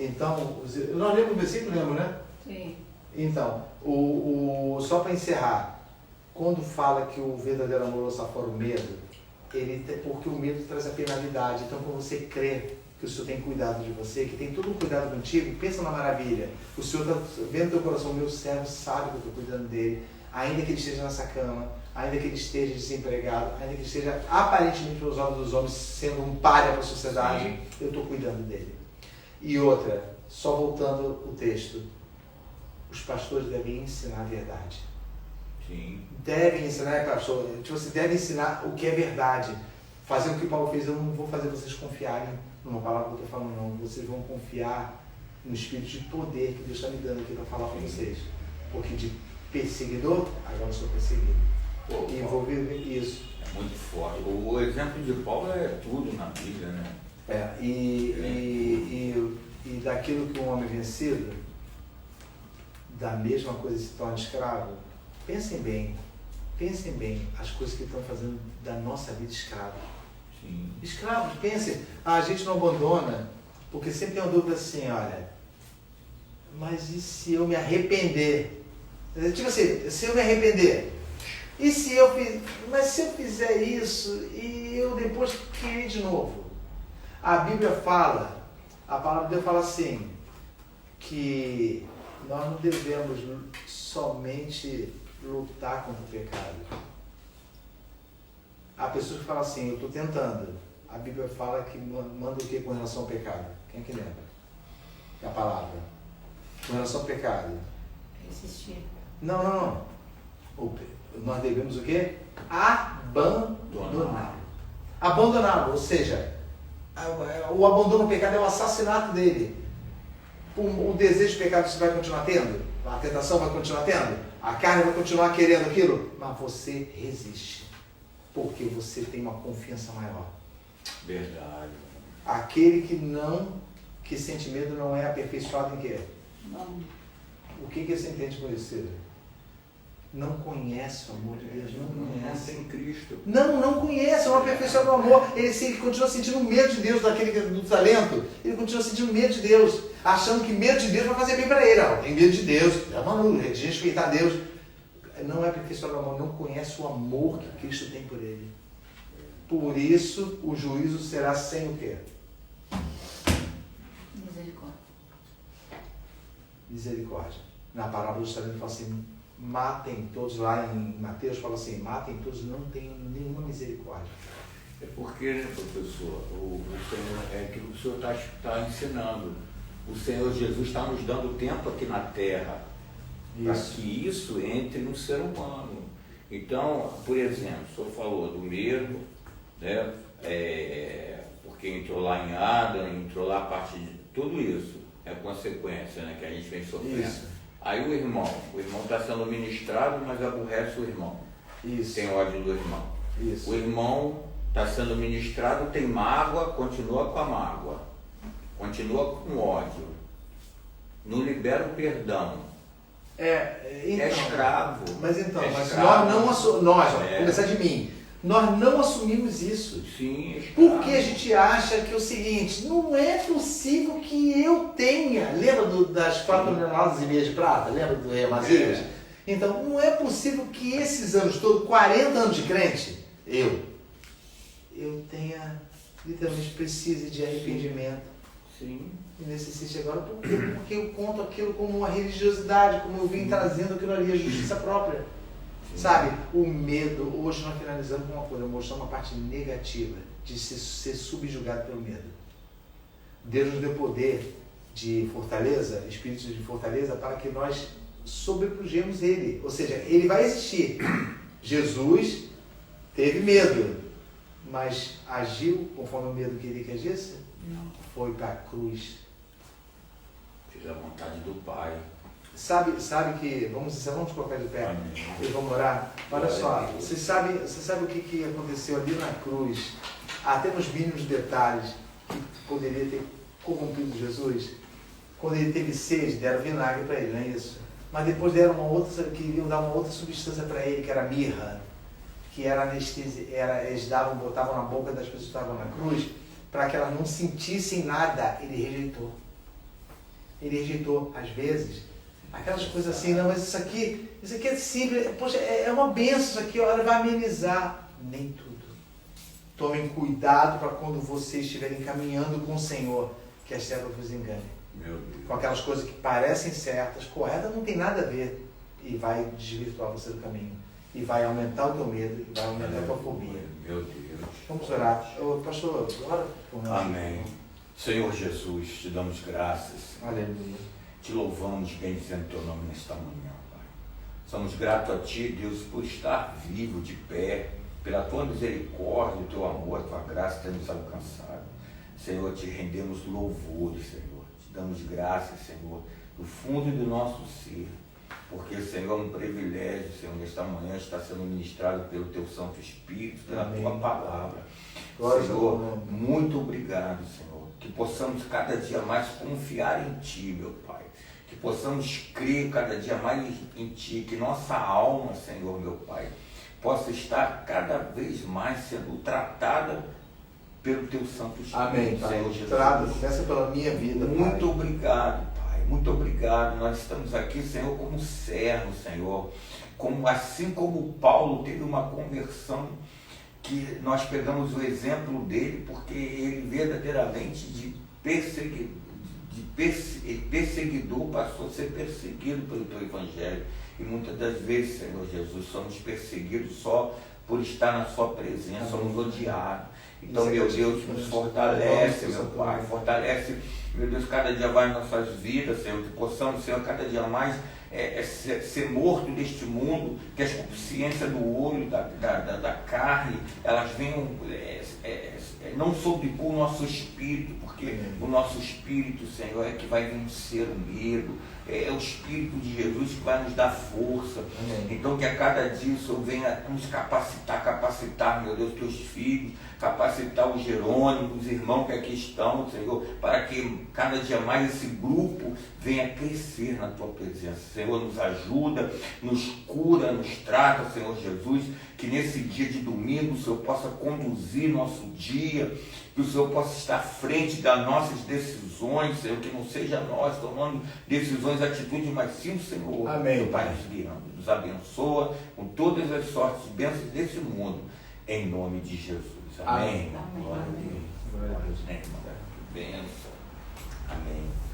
nós lemos o versículo, lembra, né? Sim. Então, só para encerrar, quando fala que o verdadeiro amor lança fora o medo, porque o medo traz a penalidade. Então, quando você crê que o Senhor tem cuidado de você, que tem todo um cuidado contigo, pensa na maravilha. O Senhor está vendo teu coração, meu servo sabe que eu estou cuidando dele, ainda que ele esteja nessa cama, ainda que ele esteja desempregado, ainda que ele esteja aparentemente pelos olhos dos homens sendo um páreo para a sociedade, sim, eu estou cuidando dele. E outra, só voltando o texto, os pastores devem ensinar a verdade. Sim. Devem ensinar, pastor, você deve ensinar o que é verdade. Fazer o que Paulo fez, eu não vou fazer vocês confiarem numa palavra que eu estou falando, não. Vocês vão confiar no espírito de poder que Deus está me dando aqui para falar para vocês. Porque de perseguidor, agora eu sou perseguido. E vou viver isso. É muito forte. O exemplo de Paulo é tudo na Bíblia, né? E daquilo que um homem vencido, da mesma coisa se torna escravo. Pensem bem as coisas que estão fazendo da nossa vida escravo. Sim. Escravos, pensem, a gente não abandona, porque sempre tem uma dúvida assim, olha, mas e se eu me arrepender? Tipo assim, se eu me arrepender, e se eu fizer isso e eu depois querer de novo? A Bíblia fala, a palavra de Deus fala assim, que nós não devemos somente lutar contra o pecado. Há pessoas que falam assim, eu estou tentando, a Bíblia fala que manda o que com relação ao pecado? Quem é que lembra? A palavra. Com relação ao pecado. Resistir. Não. Nós devemos o quê? Abandoná-lo. Ou seja, o abandono ao pecado é o assassinato dele. O desejo de pecado você vai continuar tendo? A tentação vai continuar tendo? A carne vai continuar querendo aquilo? Mas você resiste. Porque você tem uma confiança maior. Verdade. Aquele que sente medo não é aperfeiçoado em quê? Não. O que você entende com isso, Cida? Não conhece o amor de Deus, não conhece. Não tem Cristo. Não conhece, é uma aperfeiçoado do amor. Ele continua sentindo medo de Deus do talento. Ele continua sentindo medo de Deus, achando que medo de Deus vai fazer bem para ele. Não, tem medo de Deus, é maluco, é de respeitar Deus. Não é aperfeiçoado do amor, não conhece o amor que Cristo tem por ele. Por isso, o juízo será sem o quê? Misericórdia. Na parábola dos talentos fala assim, matem todos, lá em Mateus fala assim, matem todos, não tenham nenhuma misericórdia. É porque, né, professor, o Senhor, é aquilo que o senhor está ensinando. O Senhor Jesus está nos dando tempo aqui na Terra para que isso entre no ser humano. Então, por exemplo, o senhor falou do medo, né? Porque entrou lá em Adão, entrou lá a parte de tudo isso. É a consequência, né, que a gente vem sofrendo. Isso. Aí o irmão está sendo ministrado, mas aborrece o irmão. Isso. Tem ódio do irmão. Isso. O irmão está sendo ministrado, tem mágoa, continua com a mágoa. Continua com ódio. Não libera o perdão. Então, é escravo. Mas então, escravo. nós, começar de mim, nós não assumimos isso. Sim, é escravo. Porque a gente acha que é o seguinte, não é possível que eu tenha. Lembra das 4,5 toneladas de prata? Lembra do rei Amazias? Então, não é possível que esses anos todos, 40 anos de crente, eu tenha, literalmente, precise de arrependimento. Sim. E necessite agora, porque eu conto aquilo como uma religiosidade, como eu vim trazendo aquilo ali, a justiça própria. Sim. Sabe, o medo, hoje nós finalizamos com uma coisa, mostrando uma parte negativa de ser subjugado pelo medo. Deus nos deu poder de fortaleza, espírito de fortaleza, para que nós sobrepujemos ele. Ou seja, ele vai existir. Jesus teve medo, mas agiu conforme o medo que ele que agisse? Não. Foi para a cruz. Fiz a vontade do Pai. Sabe que, vamos colocar de pé e vamos orar. Olha só, você sabe o que aconteceu ali na cruz, até nos mínimos detalhes, que poderia ter corrompido Jesus? Quando ele teve sede, deram vinagre para ele, não é isso? Mas depois queriam dar uma outra substância para ele, que era mirra, que era anestesia, eles botavam na boca das pessoas que estavam na cruz, para que elas não sentissem nada. Ele rejeitou, às vezes, aquelas coisas assim, não, mas isso aqui é simples, poxa, é uma benção isso aqui, olha, vai amenizar. Nem tudo. Tomem cuidado para quando vocês estiverem caminhando com o Senhor, que as trevas vos enganem. Meu Deus. Com aquelas coisas que parecem certas, corretas, não tem nada a ver, e vai desvirtuar você do caminho, e vai aumentar o teu medo, e vai aumentar a tua fobia. Meu Deus. Vamos orar. Pastor, ora por nós. Amém. Senhor Jesus, te damos graças. Aleluia. Te louvamos, bendizendo teu nome nesta manhã, Pai. Somos gratos a Ti, Deus, por estar vivo, de pé, pela Tua misericórdia, o Teu amor, a Tua graça ter nos alcançado. Senhor, Te rendemos louvores, Senhor. Te damos graças, Senhor, do fundo do nosso ser. Porque, Senhor, é um privilégio, Senhor, nesta manhã estar sendo ministrado pelo Teu Santo Espírito, pela Amém. Tua palavra. Glória Senhor, muito obrigado, Senhor. Que possamos cada dia mais confiar em Ti, meu Pai. Que possamos crer cada dia mais em Ti. Que nossa alma, Senhor, meu Pai, possa estar cada vez mais sendo tratada pelo Teu Santo Espírito. Amém, Pai. Senhor Jesus. Começa pela minha vida, Pai. Muito obrigado, Pai. Muito obrigado. Nós estamos aqui, Senhor, como servos, Senhor. Assim como Paulo teve uma conversão, que nós pegamos o exemplo dele, porque ele verdadeiramente de perseguidor passou a ser perseguido pelo Teu Evangelho. E muitas das vezes, Senhor Jesus, somos perseguidos só por estar na Sua presença, somos odiados. Então, meu Deus, nos fortalece, meu Pai, fortalece, meu Deus, cada dia mais nossas vidas, Senhor, que possamos, Senhor, cada dia mais ser morto deste mundo, que as consciências do olho, da carne, elas venham não sobrepor o nosso espírito, porque o nosso espírito, Senhor, é que vai vencer o medo, é o Espírito de Jesus que vai nos dar força. Então que a cada dia o Senhor venha nos capacitar, meu Deus, teus filhos, capacitar os Jerônimos, os irmãos que aqui estão, Senhor, para que cada dia mais esse grupo venha crescer na tua presença. Senhor, nos ajuda, nos cura, nos trata, Senhor Jesus, que nesse dia de domingo o Senhor possa conduzir nosso dia, que o Senhor possa estar à frente das nossas decisões, Senhor, que não seja nós tomando decisões, atitudes, mas sim o Senhor. Amém. Meu Pai, nos guiando, nos abençoa com todas as sortes e bênçãos desse mundo, em nome de Jesus. Amém. Amém. Glória a Deus. Glória a Deus, né, irmão? Bênção. Amém.